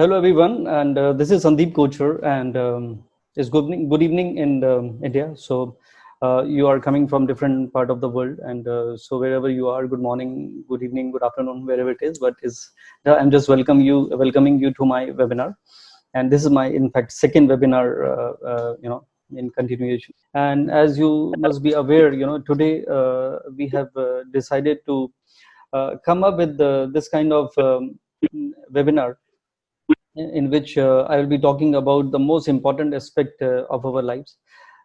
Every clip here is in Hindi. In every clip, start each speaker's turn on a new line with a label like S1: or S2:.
S1: Hello, everyone, and this is Sandeep Kochar, and it's good evening in India. So you are coming from different part of the world, and so wherever you are, good morning, good evening, good afternoon, wherever it is. But is I'm just welcoming you to my webinar, and this is my, in fact, second webinar. In continuation, and as you must be aware, today we have decided to come up with this kind of webinar in which I will be talking about the most important aspect of our lives,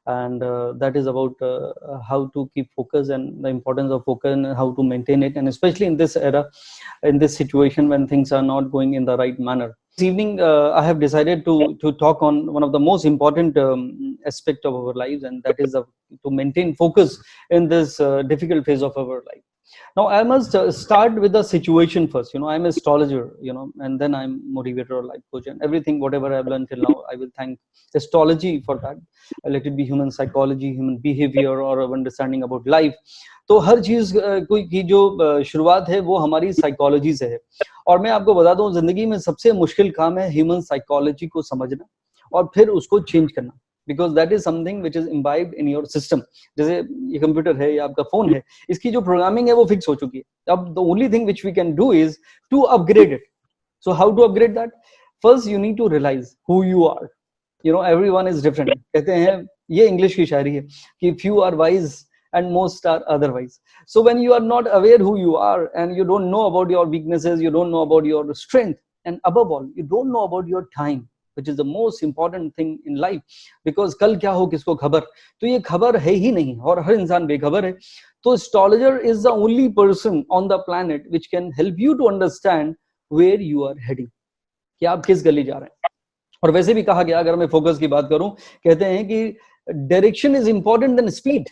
S1: and that is about how to keep focus and the importance of focus and how to maintain it, and especially in this era, in this situation when things are not going in the right manner. This evening, I have decided to talk on one of the most important aspect of our lives, and that is to maintain focus in this difficult phase of our life. Now, I must start with the situation first. I'm an astrologer, and then I'm motivator or life coach, and everything, whatever I've learned till now, I will thank astrology for that. Let it be human psychology, human behavior, or our understanding about life. तो हर चीज कोई की जो शुरुआत है वो हमारी साइकोलॉजी से है, और मैं आपको बता दूं, जिंदगी में सबसे मुश्किल काम है ह्यूमन साइकोलॉजी को समझना और फिर उसको चेंज करना, because that is something which is imbibed in your system. जैसे ये कंप्यूटर है या आपका फोन है, इसकी जो प्रोग्रामिंग है वो फिक्स हो चुकी है. अब the only thing which we can do is to upgrade it. So how to upgrade that? First you need to realize who you are. Everyone is different. कहते हैं, ये इंग्लिश की शायरी है कि few are wise and most are otherwise. So when you are not aware who you are, and you don't know about your weaknesses, you don't know about your strength, and above all, you don't know about your time, which is the most important thing in life, because कल क्या हो किसको खबर, तो ये खबर है ही नहीं, और हर इंसान बेखबर है. तो astrologer is the only person on the planet which can help you to understand where you are heading, कि आप किस गली जा रहे हैं. और वैसे भी कहा गया, अगर मैं फोकस की बात करूं, कहते हैं कि direction is important then speed.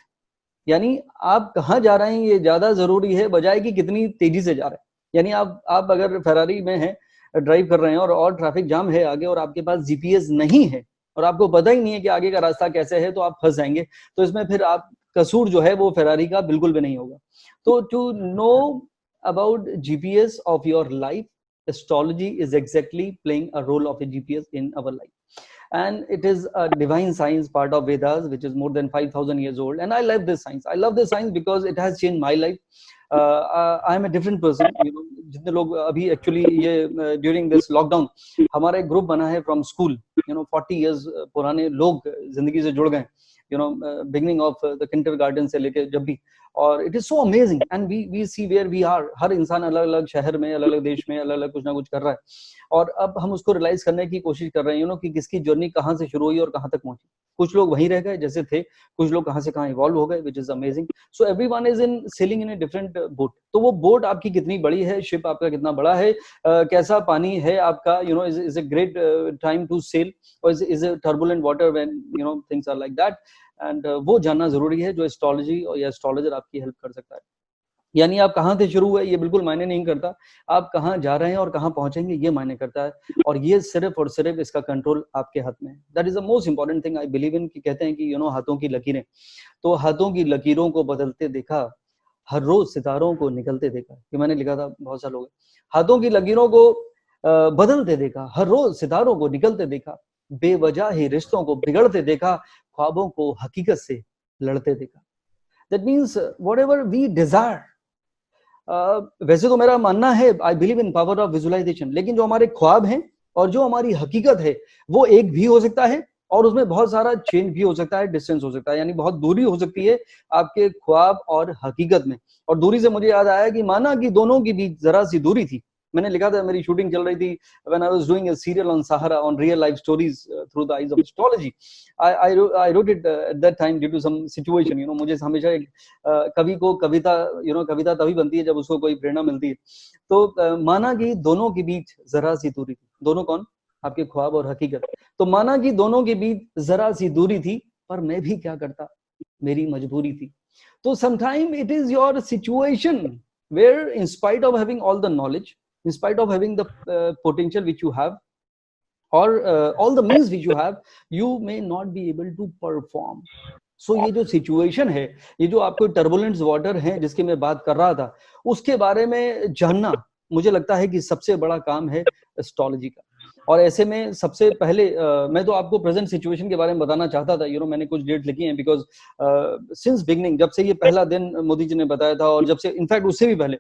S1: यानी आप कहाँ जा रहे हैं ये ज्यादा जरूरी है बजाय कि कितनी तेजी से जा रहे हैं. यानी आप अगर फेरारी में हैं, ड्राइव कर रहे हैं, और ट्रैफिक जाम है आगे, और आपके पास जीपीएस नहीं है, और आपको पता ही नहीं है कि आगे का रास्ता कैसे है, तो आप फंस जाएंगे. तो इसमें फिर आप कसूर जो है वो फेरारी का बिल्कुल भी नहीं होगा. तो to know about GPS of your life, astrology is exactly playing a role of a GPS in our life, and it is a divine science, part of Vedas, which is more than 5,000 years old. And I love this science because it has changed my life. I am a different person. जितने लोग अभी एक्चुअली ये ड्यूरिंग दिस लॉकडाउन हमारा एक ग्रुप बना है फ्रॉम स्कूल, 40 इयर्स पुराने लोग जिंदगी से जुड़ गए, बिगिनिंग ऑफ द किंडरगार्टन से लेके जब भी. और it is so amazing, and we see where we are. हर इंसान अलग अलग शहर में, अलग अलग देश में, अलग अलग कुछ ना कुछ कर रहा है, और अब हम उसको रियलाइज करने की कोशिश कर रहे हैं, कि किसकी जर्नी कहाँ से शुरू हुई और कहाँ तक पहुंची. कुछ लोग वहीं रह गए जैसे थे, कुछ लोग कहाँ से कहाँ इवॉल्व हो गए, विच is amazing. So everyone is in selling in a different boat. तो वो बोट आपकी कितनी बड़ी है, शिप आपका कितना बड़ा है, कैसा पानी है आपका, is a great time to sail, और is a turbulent water when things are like that. And वो जानना जरूरी है, जो एस्ट्रोलॉजी और या एस्ट्रोलॉजर आपकी हेल्प कर सकता है. यानी आप कहाँ से शुरू हुए ये बिल्कुल मायने नहीं करता, आप कहाँ जा रहे हैं और कहाँ पहुंचेंगे ये मायने करता है, और ये सिर्फ और सिर्फ इसका कंट्रोल आपके हाथ में है. That is the most important thing I believe इन. कि कहते हैं कि हाथों की लकीरें, तो हाथों की लकीरों को बदलते देखा, हर रोज सितारों को निकलते देखा. ये मैंने लिखा था, बहुत सारे लोग. हाथों की लकीरों को बदलते देखा, हर रोज सितारों को निकलते देखा, बेवजह ही रिश्तों को बिगड़ते देखा, ख्वाबों को हकीकत से लड़ते देखा. That means whatever we desire. वैसे तो मेरा मानना है, I believe in power of visualization, लेकिन जो हमारे ख्वाब हैं और जो हमारी हकीकत है वो एक भी हो सकता है, और उसमें बहुत सारा चेंज भी हो सकता है, डिस्टेंस हो सकता है, यानी बहुत दूरी हो सकती है आपके ख्वाब और हकीकत में. और दूरी से मुझे याद आया कि माना कि दोनों के बीच जरा सी दूरी थी. मैंने लिखा था, मेरी शूटिंग चल रही थी when I was doing a serial on Sahara on real life stories through the eyes of astrology. I wrote it at that time due to some situation. मुझे हमेशा एक कवि को कविता तभी बनती है जब उसको कोई प्रेरणा मिलती है. तो माना कि दोनों के बीच जरा सी दूरी थी. दोनों कौन? आपके ख्वाब और हकीकत. तो माना कि दोनों के बीच जरा सी दूरी थी, पर मैं भी क्या करता, मेरी मजबूरी थी. तो sometime it is your situation where in spite of having all the knowledge, in spite of having the potential which you have, or all the means which you have, you may not be able to perform. So ये जो सिचुएशन है, ये जो आपको टर्बुलेंस वाटर है जिसकी मैं बात कर रहा था, उसके बारे में जानना मुझे लगता है कि सबसे बड़ा काम है एस्ट्रोलॉजी का. और ऐसे में सबसे पहले मैं तो आपको प्रेजेंट सिचुएशन के बारे में बताना चाहता था। मैंने कुछ डेट लिखी हैं, बिकॉज सिंस बिगनिंग, जब से ये पहला दिन मोदी जी ने बताया था, और जब से इनफैक्ट उससे भी पहले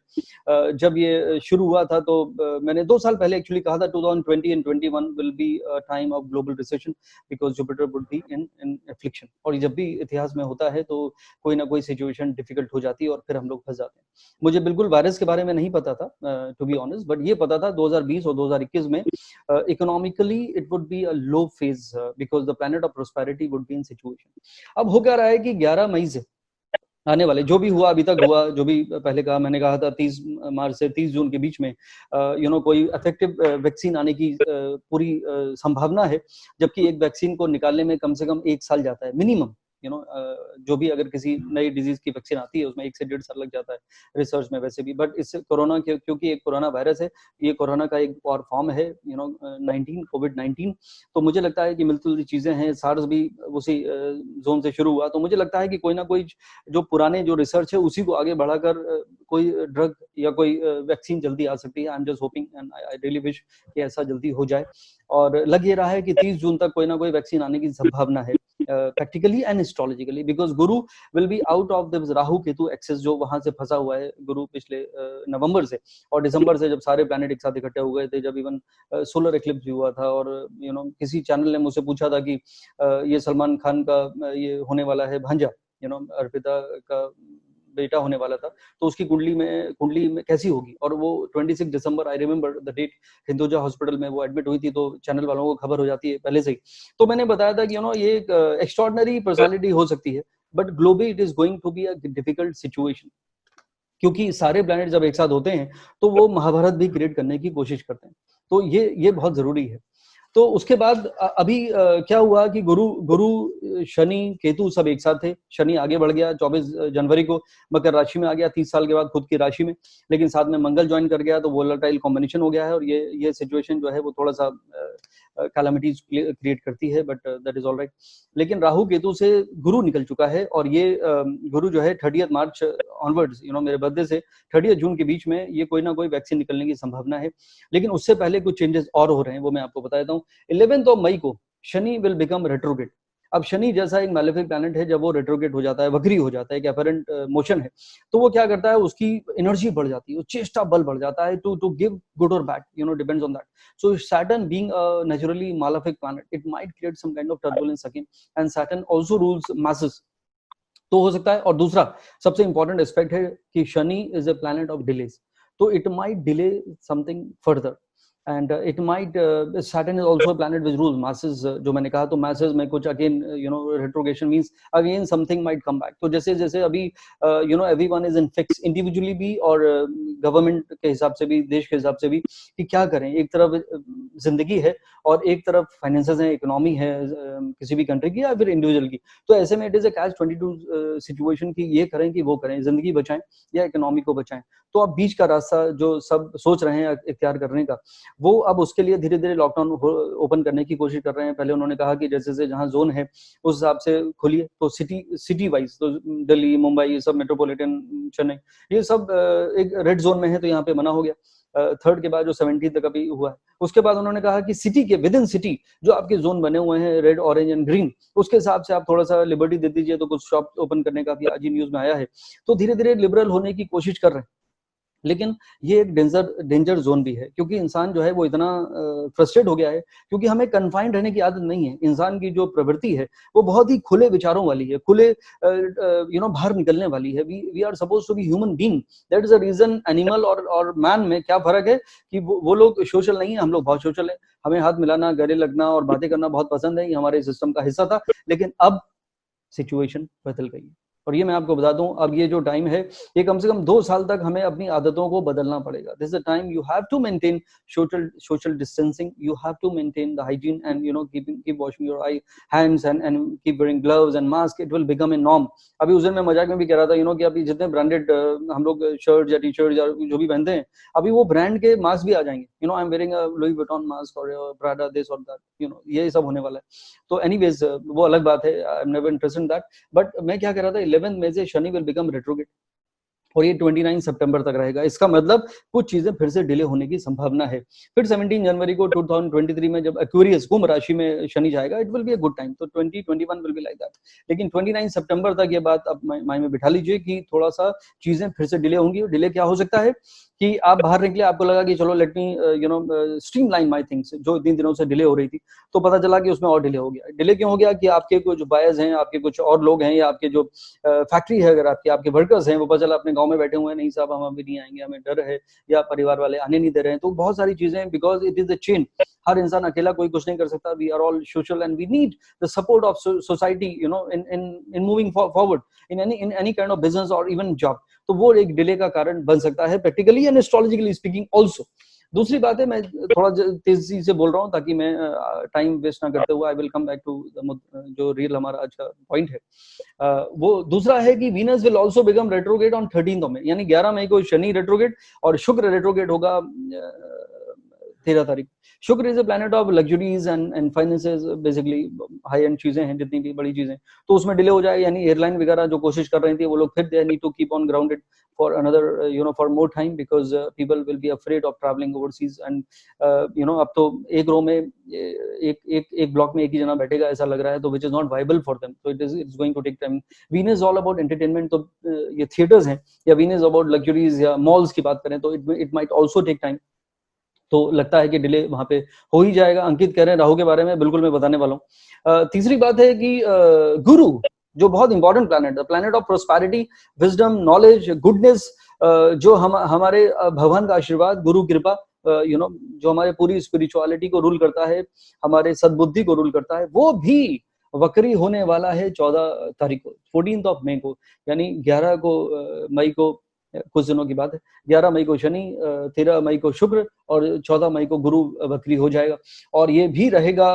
S1: जब ये शुरू हुआ था, तो मैंने 2 साल पहले एक्चुअली कहा था 2020 and 21 will be time of global recession, because Jupiter would be in affliction. और जब भी इतिहास में होता है तो कोई ना कोई सिचुएशन डिफिकल्ट हो जाती है और फिर हम लोग फंस जाते हैं। मुझे बिल्कुल वायरस के बारे में नहीं पता था, टू बी ऑनेस्ट, बट ये पता था 2020 और 2021 में economically it would be a low phase, because the planet of prosperity would be in situation. अब हो क्या रहा है कि 11 मई से आने वाले जो भी हुआ, अभी तक हुआ, जो भी पहले कहा, मैंने कहा था 30 मार्च से 30 जून के बीच में कोई इफेक्टिव वैक्सीन आने की पूरी संभावना है, जबकि एक वैक्सीन को निकालने में कम से कम 1 साल जाता है मिनिमम। जो भी अगर किसी नई डिजीज की वैक्सीन आती है उसमें 1 से 1.5 साल लग जाता है रिसर्च में वैसे भी। बट इससे कोरोना के, क्योंकि एक कोरोना वायरस है, ये कोरोना का एक और फॉर्म है, 19 कोविड-19, तो मुझे लगता है कि मिलती चीजें हैं। सार्स भी उसी जोन से शुरू हुआ, तो मुझे लगता है कि कोई ना कोई जो पुराने जो रिसर्च है उसी को आगे बढ़ाकर कोई ड्रग या कोई वैक्सीन जल्दी आ सकती है। I am just hoping and I really wish कि ऐसा जल्दी हो जाए। और लग ये रहा है कि 30 जून तक कोई ना कोई वैक्सीन आने की संभावना है, practically and astrologically, because Guru will be out of this Rahu Ketu access जो वहां से फंसा हुआ है। गुरु पिछले नवंबर से और दिसंबर से, जब सारे प्लैनेट एक साथ इकट्ठे हो गए थे, जब इवन सोलर एक्लिप्स भी हुआ था, और किसी चैनल ने मुझसे पूछा था कि ये सलमान खान का ये होने वाला है भांजा, अर्पिता का बेटा होने वाला था, तो उसकी कुंडली में कैसी होगी। और वो 26 दिसंबर, I remember the date, Hinduja hospital में वो एडमिट हुई थी, तो चैनल वालों को खबर हो जाती है पहले से ही। तो मैंने बताया था कि ये एक एक्स्ट्रॉर्डिनरी पर्सनालिटी हो सकती है, but globally it is going to be a difficult situation, क्योंकि सारे प्लैनेट जब एक साथ होते हैं तो वो महाभारत भी क्रिएट करने की कोशिश करते हैं। तो ये बहुत जरूरी है। तो उसके बाद अभी क्या हुआ कि गुरु शनि केतु सब एक साथ थे। शनि आगे बढ़ गया 24 जनवरी को मकर राशि में आ गया, 30 साल के बाद खुद की राशि में, लेकिन साथ में मंगल ज्वाइन कर गया, तो वोलेटाइल कॉम्बिनेशन हो गया है। और ये सिचुएशन जो है वो थोड़ा सा कैलामिटीज क्रिएट करती है, but that is all right. लेकिन राहु केतु से गुरु निकल चुका है, और ये गुरु जो है 30 मार्च ऑनवर्ड्स, मेरे बर्थडे से 30 जून के बीच में ये कोई ना कोई वैक्सीन निकलने की संभावना है। लेकिन उससे पहले कुछ चेंजेस और हो रहे हैं, वो मैं आपको बता देता हूँ। 11 मई को शनि विल बिकम रेट्रोग्रेड। अब शनि जैसा एक मैलेफिक प्लैनेट है, जब वो रेट्रोग्रेड हो जाता है, वक्री हो जाता है, एक अपरेंट मोशन है, तो वो क्या करता है, उसकी एनर्जी बढ़ जाती है, चेष्टा बल बढ़ जाता है टू गिव गुड और bad, depends on that. So Saturn being a naturally malefic planet, it might create some kind of turbulence again, and Saturn also rules masses, तो हो सकता है। और दूसरा सबसे इंपॉर्टेंट एस्पेक्ट है कि Shani is a planet of delays, तो it might delay something further, and it might Saturn is also a planet which rules masses, जो मैंने कहा, तो masses में कुछ again retrogression means again something might come back। तो जैसे जैसे अभी everyone is in fix individually भी, और गवर्नमेंट के हिसाब से भी, देश के हिसाब से भी, कि क्या करें। एक तरफ जिंदगी है और एक तरफ फाइनेंसेस है, इकोनॉमी है किसी भी कंट्री की या फिर इंडिविजुअल की। तो ऐसे में it is a catch 22 situation की ये करें कि वो करें, जिंदगी बचाएं या इकोनॉमी को बचाएं। तो अब बीच का रास्ता जो सब सोच रहे हैं इख्तियार करने का, वो अब उसके लिए धीरे धीरे लॉकडाउन ओपन करने की कोशिश कर रहे हैं। पहले उन्होंने कहा कि जैसे जैसे जहां जोन है उस हिसाब से खोलिए, तो सिटी वाइज, तो दिल्ली, मुंबई, ये सब मेट्रोपॉलिटन, चेन्नई, ये सब एक रेड जोन में है, तो यहाँ पे मना हो गया। थर्ड के बाद जो 17 तक अभी हुआ है, उसके बाद उन्होंने कहा कि सिटी के विद इन सिटी जो आपके जोन बने हुए हैं, रेड, ऑरेंज एंड ग्रीन, उसके हिसाब से आप थोड़ा सा लिबर्टी दे दीजिए। तो कुछ शॉप ओपन करने का भी आज ही न्यूज में आया है। तो धीरे धीरे लिबरल होने की कोशिश कर रहे हैं, लेकिन ये एक डेंजर जोन भी है, क्योंकि इंसान जो है वो इतना फ्रस्ट्रेट हो गया है, क्योंकि हमें कन्फाइंड रहने की आदत नहीं है। इंसान की जो प्रवृत्ति है वो बहुत ही खुले विचारों वाली है, खुले बाहर निकलने वाली है। We are suppose to be human being, that is a reason. Animal और मैन में क्या फर्क है कि वो लोग सोशल नहीं है, हम लोग बहुत सोशल है। हमें हाथ मिलाना, गले लगना और बातें करना बहुत पसंद है, ये हमारे सिस्टम का हिस्सा था। लेकिन अब सिचुएशन बदल गई है, और ये मैं आपको बता दूं, अब ये जो टाइम है, ये कम से कम 2 साल तक हमें अपनी आदतों को बदलना पड़ेगा। This is the time you have to maintain social distancing, you have to maintain the hygiene, and keep washing your I hands and keep wearing gloves and mask. It will become a norm. अभी उस दिन मैं मजाक में भी कह रहा था कि अभी जितने ब्रांडेड हम लोग शर्ट या टी शर्ट या जो भी पहनते हैं, अभी वो ब्रांड के मास्क भी आ जाएंगे। आई am wearing a Louis Vuitton mask और प्राडा दिस और दैट, ये सब होने वाला है। तो एनीवेज वो अलग बात है, I am never interested in that. But मैं क्या कह रहा था, 11 मई से शनि विल बिकम रेट्रोग्रेड, और ये 29 सितंबर तक रहेगा। इसका मतलब कुछ चीजें फिर से डिले होने की संभावना है। फिर 17 जनवरी को 2023 में जब एक्वेरियस कुंभ राशि में शनि जाएगा, it will be a good time. तो 2021 विल बी लाइक दैट। लेकिन 29 सितंबर तक ये बात आप माइंड में बिठा लीजिए कि थोड़ा सा चीजें फिर से डिले होंगी। डिले क्या हो सकता है कि आप बाहर निकले, आपको लगा कि चलो let me streamline my things, जो इतने दिनों से डिले हो रही थी, तो पता चला कि उसमें और डिले हो गया। डिले क्यों हो गया कि आपके कुछ बायर्स हैं, आपके कुछ और लोग हैं, या आपके जो फैक्ट्री है, अगर आपके वर्कर्स हैं, वो पता चला अपने गांव में बैठे हुए हैं, नहीं साहब हम अभी नहीं आएंगे, हमें डर है, या परिवार वाले आने नहीं दे रहे हैं। तो बहुत सारी चीजें, because it is a chain, हर इंसान अकेला कोई कुछ नहीं कर सकता। We are all social and we need the support of society in moving forward in any kind of business और इवन जॉब। तो वो एक डिले का कारण बन सकता है, practically and astrologically speaking also. दूसरी बात है, मैं थोड़ा तेजी से बोल रहा हूँ ताकि मैं टाइम वेस्ट ना करते हुए I will come back to जो रियल हमारा आज का पॉइंट है। वो दूसरा है कि Venus will also become retrograde on 13 मई, यानी 11 मई को शनि रेट्रोगेट और शुक्र रेट्रोगेट होगा 13 तारीख। शुक्र is a planet of luxuries and finances, basically high and चीजें हैं, जितनी भी बड़ी चीजें, तो उसमें डिले हो जाएगा। यानी एयरलाइन वगैरह जो कोशिश कर रही थी, वो लोग फिर they need to keep on grounded for another for more time, because people will be afraid of traveling overseas and अब तो एक रो में एक ब्लॉक में एक ही जना बैठेगा ऐसा लग रहा है, तो which is not viable for them, so it's going to take time. Venus is all about entertainment, तो ये थिएटर्स हैं, या Venus is about luxuries या malls की बात करें, तो it might also take time. तो लगता है कि डिले वहां पे हो ही जाएगा। अंकित कह रहे हैं राहु के बारे में, बिल्कुल मैं बताने वाला हूँ। तीसरी बात है कि गुरु, जो बहुत इंपॉर्टेंट प्लैनेट है, planet of prosperity, wisdom, knowledge, goodness, जो हमारे भगवान का आशीर्वाद, गुरु कृपा, जो हमारे पूरी स्पिरिचुअलिटी को रूल करता है, हमारे सद्बुद्धि को रूल करता है, वो भी वक्री होने वाला है 14 तारीख को, 14 मई को, यानी 11 मई को, कुछ दिनों की बात है, 11 मई को शनि, 13 मई को शुक्र और 14 मई को गुरु वक्री हो जाएगा। और ये भी रहेगा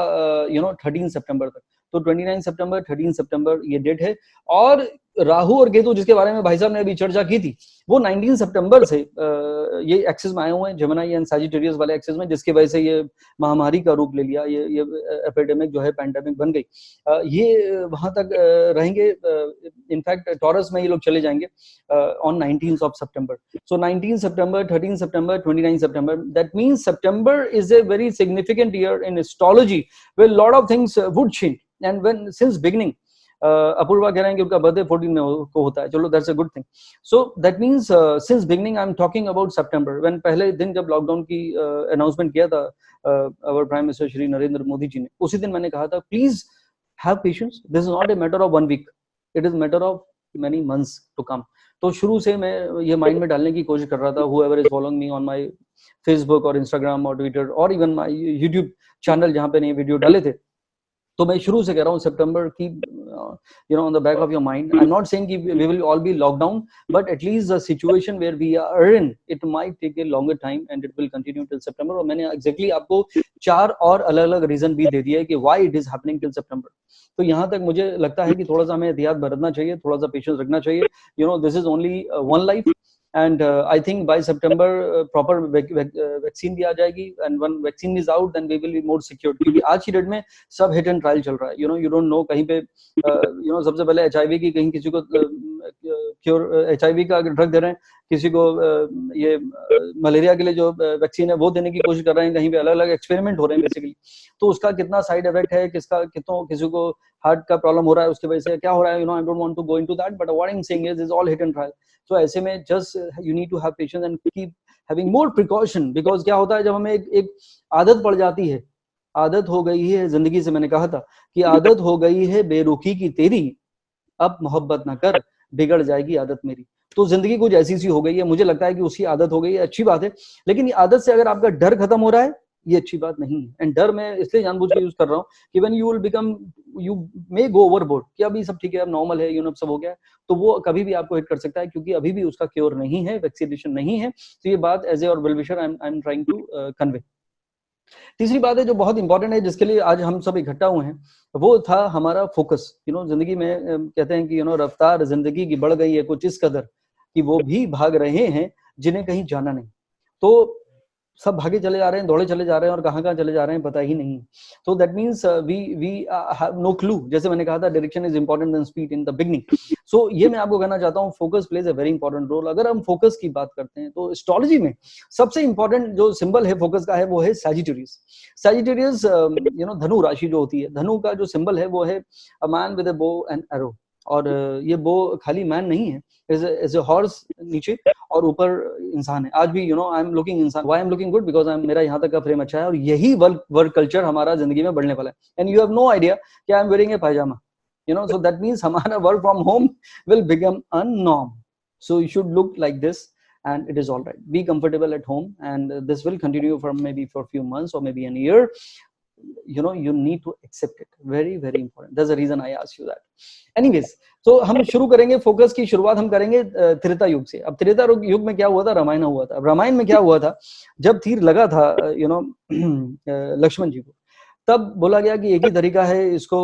S1: 13 सितंबर तक। तो 29 सितंबर, 13 सितंबर ये डेट है। और राहु और केतु, जिसके बारे में भाई साहब ने अभी चर्चा की थी, वो 19 सितंबर से ये एक्सिस में आए हुए हैं, जेमिनी एंड सैजिटेरियस वाले एक्सिस में, जिसकी वजह से ये महामारी का रूप ले लिया, ये एपिडेमिक जो है पैंडेमिक बन गई। ये वहां तक रहेंगे। इनफैक्ट टॉरस में ये लोग चले जाएंगे on 19th of September. So 19 September, 13 September, 29 September. That means September is a very significant year in astrology, where a lot of things would change. And when since beginning, Apoorva कह रहे हैं कि उनका बर्थडे 14 में को होता है, चलो that's a good thing. So that means since beginning I am talking about सितंबर, व्हेन पहले दिन जब लॉकडाउन की अनाउंसमेंट किया था our prime minister Shri Narendra Modi ji ने, उसी दिन मैंने कहा था please have patience, this is not a matter of 1 week, it is matter of many months to come. तो शुरू से मैं ये माइंड में डालने की कोशिश कर रहा था, whoever is following me on my Facebook और Instagram और Twitter और even my YouTube चैनल जहाँ पे नए वीडियो डाले थे, तो मैं शुरू से कह रहा हूँ सितंबर की on the back of your mind. I'm not saying we will all be locked down, but at least the situation where we are in, it might take a longer time and it will continue till September. और मैंने exactly आपको 4 और अलग-अलग रीजन भी दे दिया है कि why it is happening till September. तो यहाँ तक मुझे लगता है कि थोड़ा सा हमें एहतियात बरतना चाहिए, थोड़ा सा पेशेंस रखना चाहिए। This is only one life. And I think by September proper vaccine भी आ जाएगी, and when vaccine is out then we will be more secure, क्योंकि आज की डेट में सब हिट एंड ट्रायल चल रहा है। you don't know, कहीं पे सबसे पहले HIV की, कहीं किसी को क्योर HIV का ड्रग दे रहे हैं, किसी को ये मलेरिया के लिए जो वैक्सीन है वो देने की कोशिश कर रहे हैं, कहीं पे अलग अलग एक्सपेरिमेंट हो रहे हैं बेसिकली। तो उसका कितना साइड इफेक्ट है, किसी को हार्ट का प्रॉब्लम हो रहा है, उसकी वजह से क्या हो रहा है, I don't want to go into that, but what I am saying is all hit and trial. तो ऐसे में just you need to have patience and keep having more precaution, because क्या होता है जब हमें एक आदत पड़ जाती है, आदत हो गई है जिंदगी से, मैंने कहा था कि आदत हो गई है बेरुखी की तेरी, अब मोहब्बत ना कर बिगड़ जाएगी आदत मेरी। तो जिंदगी कुछ ऐसी सी हो गई है, मुझे लगता है कि उसकी आदत हो गई है, अच्छी बात है, लेकिन ये आदत से अगर आपका डर खत्म हो रहा है, ये अच्छी बात नहीं है। एंड डर मैं इसलिए जानबूझ के यूज कर रहा हूँ कि when you will become, you may go overboard कि अभी सब ठीक है, अब नॉर्मल है, सब हो गया है, तो वो कभी भी आपको हिट कर सकता है, क्योंकि अभी भी उसका क्योर नहीं है, वैक्सीनेशन नहीं है। तो ये बात एज ए और well wisher I am trying to convey. तीसरी बात है जो बहुत इंपॉर्टेंट है, जिसके लिए आज हम सब इकट्ठा हुए हैं, वो था हमारा फोकस। जिंदगी में कहते हैं कि रफ्तार जिंदगी की बढ़ गई है कुछ इस कदर कि वो भी भाग रहे हैं जिन्हें कहीं जाना नहीं। तो सब भागे चले जा रहे हैं, दौड़े चले जा रहे हैं, और कहाँ कहाँ चले जा रहे हैं पता ही नहीं। तो that means we have no clue. जैसे मैंने कहा था, direction is important then speed in the beginning. So ये मैं आपको कहना चाहता हूँ, focus plays a very important role. अगर हम फोकस की बात करते हैं तो एस्ट्रोलॉजी में सबसे इंपॉर्टेंट जो सिंबल है फोकस का है वो है सैजिटेरियस। सैजिटेरियस धनु राशि जो होती है, धनु का जो सिंबल है वो है a man with a bow and arrow. और ये बो खाली मैन नहीं है, इज अ हॉर्स नीचे और ऊपर इंसान है। आज भी आई एम लुकिंग इंसान, why I am looking good, because मेरा यहाँ तक का फ्रेम अच्छा है और यही वर्क कल्चर हमारा जिंदगी में बढ़ने वाला है। And you have no idea कि I am wearing a pyjama, so that means हमारा work from home will become a norm. So you should look like this and it is all right. Be comfortable at home, and this will continue for maybe for a few months or maybe a year. You need to accept it. Very very important. That's the reason I asked you that. Anyways, तो हम शुरू करेंगे, फोकस की शुरुआत हम करेंगे त्रेता युग से। अब त्रेता युग में क्या हुआ था, रामायण हुआ था। अब रामायण में क्या हुआ था, जब तीर लगा था लक्ष्मण जी को, तब बोला गया कि एक ही तरीका है इसको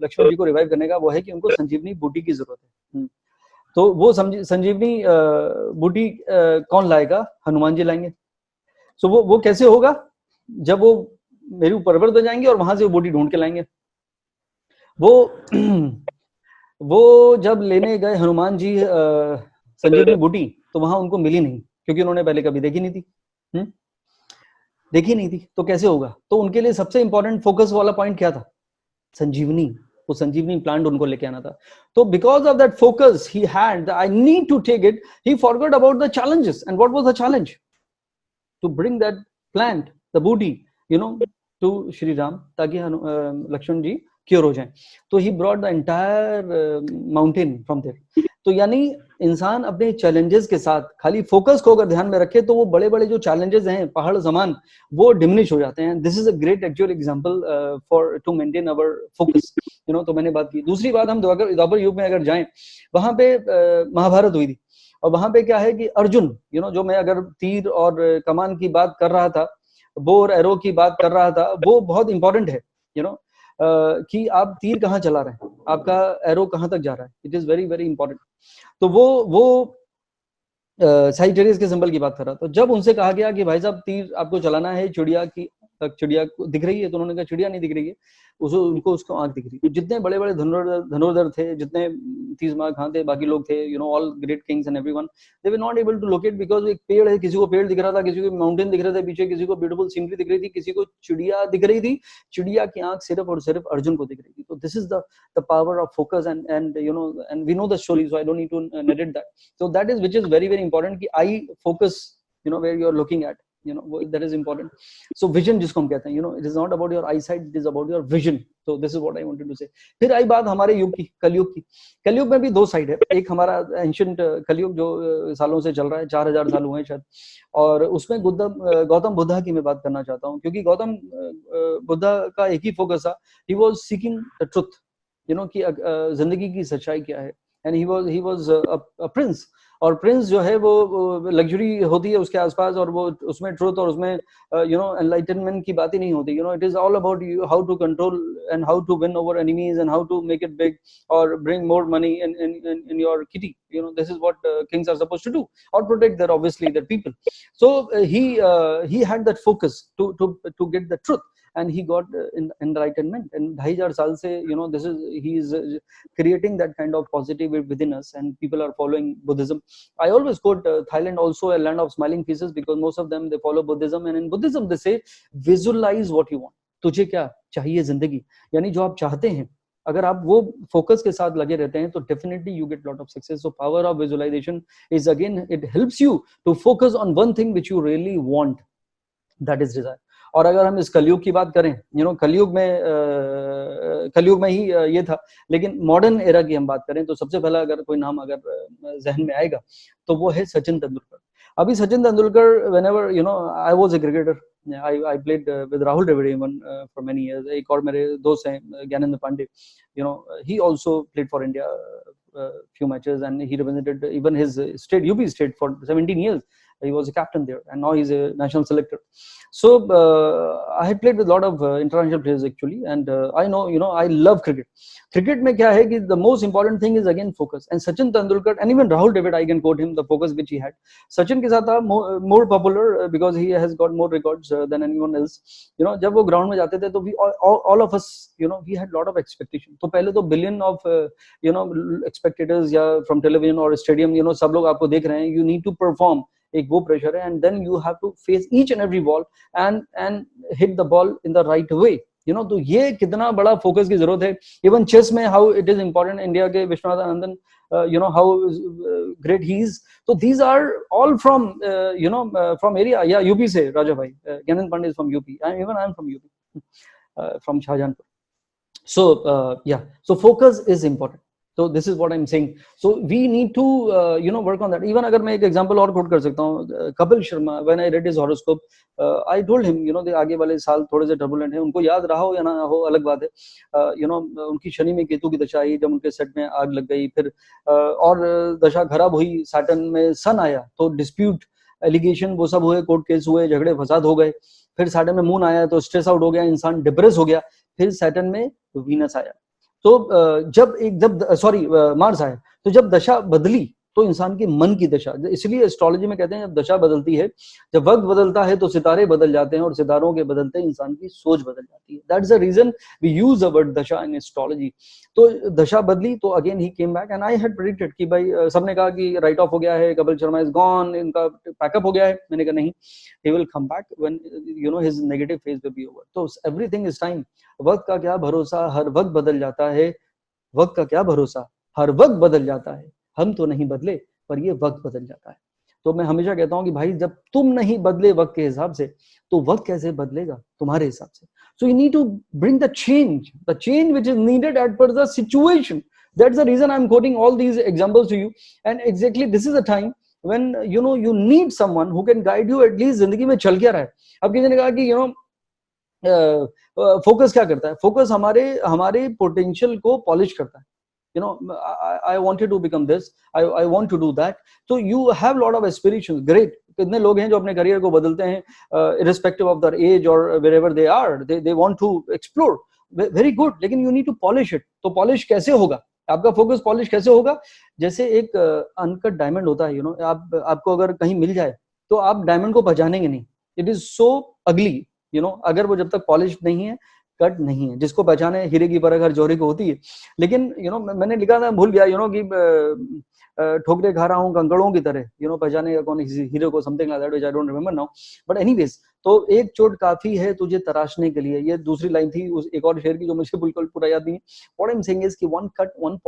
S1: लक्ष्मण जी को रिवाइव करने का, वो है कि उनको संजीवनी बूटी की जरूरत है। तो वो संजीवनी बूटी कौन लाएगा, हनुमान जी लाएंगे। सो वो कैसे होगा, जब वो मेरू पर्वत पे जाएंगे और वहां से वो बूटी ढूंढ के लाएंगे। वो वो जब लेने गए हनुमान जी संजीवनी बूटी, तो वहां उनको मिली नहीं, क्योंकि उन्होंने पहले कभी देखी नहीं थी। देखी नहीं थी, तो कैसे होगा। तो उनके लिए सबसे इंपॉर्टेंट फोकस वाला पॉइंट क्या था, संजीवनी। वो संजीवनी प्लांट उनको लेके आना था। तो because of that focus he had, I need to take it, he forgot about the challenges. And what was the challenge, to bring that plant, the बूटी, टू श्री राम, ताकि लक्ष्मण जी क्योर हो जाएं। तो he brought the entire mountain from there. तो यानी इंसान अपने चैलेंजेस के साथ खाली फोकस को अगर ध्यान में रखे, तो वो बड़े बड़े जो चैलेंजेस हैं पहाड़ समान, वो डिमिनिश हो जाते हैं। This is a great actual example for to maintain our focus. तो मैंने बात की। दूसरी बात, हम द्वापर युग में अगर जाएं, वहां पे महाभारत हुई थी, और वहां पे क्या है कि अर्जुन, जो मैं अगर तीर और कमान की बात कर रहा था, बो और एरो की बात कर रहा था, वो बहुत इंपॉर्टेंट है। कि आप तीर कहाँ चला रहे हैं, आपका एरो कहाँ तक जा रहा है, it is very very important. तो वो साइटेरियस के सिंबल की बात कर रहा था। तो जब उनसे कहा गया कि भाई साहब तीर आपको चलाना है चिड़िया की, चिड़िया दिख रही है, तो उन्होंने कहा चिड़िया नहीं दिख रही है, उसको आंख दिख रही है। जितने बड़े बड़े धनुर्धर थे, जितने तीसमार खान थे, बाकी लोग थे, all great kings and everyone, they were not able to locate, because एक पेड़ है, किसी को पेड़ दिख रहा था, किसी को माउंटेन दिख रहे थे पीछे, किसी को ब्यूटीफुल सीनरी दिख रही थी, किसी को चिड़िया दिख रही थी। चिड़िया की आंख सिर्फ और सिर्फ अर्जुन को दिख रही थी। तो this is the power of focus, and we know the story, so I don't need to narrate that. So that is, which is very very important, कि eye focus, where you are looking at, that is important. So vision जिसको हम कहते हैं, it is not about your eyesight, it is about your vision. So this is what I wanted to say. फिर आई बात हमारे युग की, कलयुग की। कलयुग में भी दो साइड है। एक हमारा एंशिएंट कलयुग जो सालों से चल रहा है, 4000 साल हुए शायद, और उसमें गौतम बुद्धा की मैं बात करना चाहता हूँ, क्योंकि गौतम बुद्धा का एक ही फोकस था, he was seeking the truth, कि जिंदगी की सच्चाई क्या है। And he was a prince, और प्रिंस जो है वो लग्जरी होती है उसके आसपास, और वो उसमें ट्रुथ और उसमें एनलाइटनमेंट की बात ही नहीं होती। It is all about you, how to control and how to win over enemies and how to make it big और bring more money in your kitty. This is what kings are supposed to do, और protect their obviously their people. So he had that focus to get the truth, and he got enlightenment. And 2500 साल से he is creating that kind of positivity within us, and people are following Buddhism. I always quote Thailand also a land of smiling faces, because most of them they follow Buddhism, and in Buddhism they say visualize what you want. तुझे क्या चाहिए जिंदगी, यानी जो आप चाहते हैं, अगर आप वो फोकस के साथ लगे रहते हैं, तो definitely you get lot of success. So power of visualisation is again, it helps you to focus on one thing which you really want, that is desire. और अगर हम इस कलयुग की बात करें, कलयुग में ही ये था, लेकिन मॉडर्न एरा की हम बात करें, तो सबसे पहला अगर कोई नाम अगर जहन में आएगा, तो वो है सचिन तेंदुलकर। अभी Sachin Tendulkar, whenever I was a cricketer, I played with Rahul Dravid even for many years. एक और मेरे दोस्त हैं Gyanendra Pandey, he also played for India few matches, and he represented even his state, UP state, for 17 years. he was a captain there, and now he's a national selector. So I had played with a lot of international players actually, and I know, I love cricket में क्या है कि the most important thing is again focus. And Sachin Tendulkar and even Rahul Dravid, I can quote him, the focus which he had. Sachin के साथ था more popular because he has got more records than anyone else. जब वो ground में जाते थे तो we all of us, we had lot of expectation. तो पहले तो billion of spectators या from television or stadium, सब लोग आपको देख रहे हैं. You need to perform. एक वो प्रेशर है, and then you have to face each and every ball and hit the ball in the right way. तो ये कितना बड़ा फोकस की जरूरत है. इवन चेस में how it is important. India के Vishwanath Anandan, how great he is. So these are all from from area. Yeah, UP से राजा भाई, Gyanan Pandey is from UP, and even I am from UP, from Shahjahanpur. So yeah, so focus is important. So this is what I'm saying. So we need to work on that. Even अगर मैं एक example और quote कर सकता हूँ, Kapil Sharma, when I read his horoscope, I told him, the आगे वाले साल थोड़े से turbulent हैं. उनको याद रहा हो या ना हो अलग बात है. उनकी शनि में केतु की दशा आई, जब उनके सेट में आग लग गई, फिर और दशा खराब हुई, सैटर्न में सन आया, तो डिस्प्यूट, एलिगेशन, वो सब हुए, कोर्ट केस हुए, झगड़े फसाद हो गए. फिर सैटर्न में मून आया तो स्ट्रेस आउट हो गया, इंसान डिप्रेस हो गया. फिर सैटर्न में वीनस आया, तो जब मार्स आया, तो जब दशा बदली तो इंसान के मन की दशा, इसलिए एस्ट्रोलॉजी में कहते हैं जब दशा बदलती है, जब वक्त बदलता है तो सितारे बदल जाते हैं, और सितारों के बदलते इंसान की सोच बदल जाती है. That is the reason we use the word dasha in astrology. तो दशा बदली तो again he came back, and I had predicted कि भाई सबने कहा कि राइट ऑफ हो गया है, कपिल शर्मा इज गॉन, इनका पैकअप हो गया है. मैंने कहा नहीं, he will come back when his negative phase will be over. तो everything is time. वक्त का क्या भरोसा, हर वक्त बदल जाता है. वक्त का क्या भरोसा, हर वक्त बदल जाता है. हम तो नहीं बदले, पर ये वक्त बदल जाता है. तो मैं हमेशा कहता हूं कि भाई जब तुम नहीं बदले वक्त के हिसाब से, तो वक्त कैसे बदलेगा तुम्हारे हिसाब से. So you need to bring the change which is needed as per the situation. That's the reason I'm quoting all these examples to you. And exactly this is the time when you need someone who can guide you at least जिंदगी में चल क्या रहा है. अब किसी ने कहा कि फोकस क्या करता है. फोकस हमारे पोटेंशियल को पॉलिश करता है. I wanted to become this, I want to do that. So you have lot of aspirations. Great. कितने लोग हैं जो अपने करियर को बदलते हैं, irrespective of their age or wherever they are, they want to explore. Very good. लेकिन you need to polish it. तो पॉलिश कैसे होगा, आपका फोकस पॉलिश कैसे होगा. जैसे एक अनकट डायमंड होता है, आपको अगर कहीं मिल जाए तो आप डायमंड को पहचानेंगे नहीं. इट इज सो अगली, अगर वो जब तक पॉलिश नहीं है, कट नहीं है. जिसको पहचाने हीरे की परख हर जौहरी को होती है. लेकिन मैंने लिखा था, भूल गया, कि ठोकरे खा रहा हूँ कंकड़ों की तरह, पहचानेगा कौन हीरे को, something like that, which I don't remember now. But anyways, तो एक चोट काफी है तुझे तराशने के लिए, ये दूसरी लाइन थी उस एक और शेर की जो मुझे बिल्कुल पूरा याद नहीं. What I am saying is कि one cut, one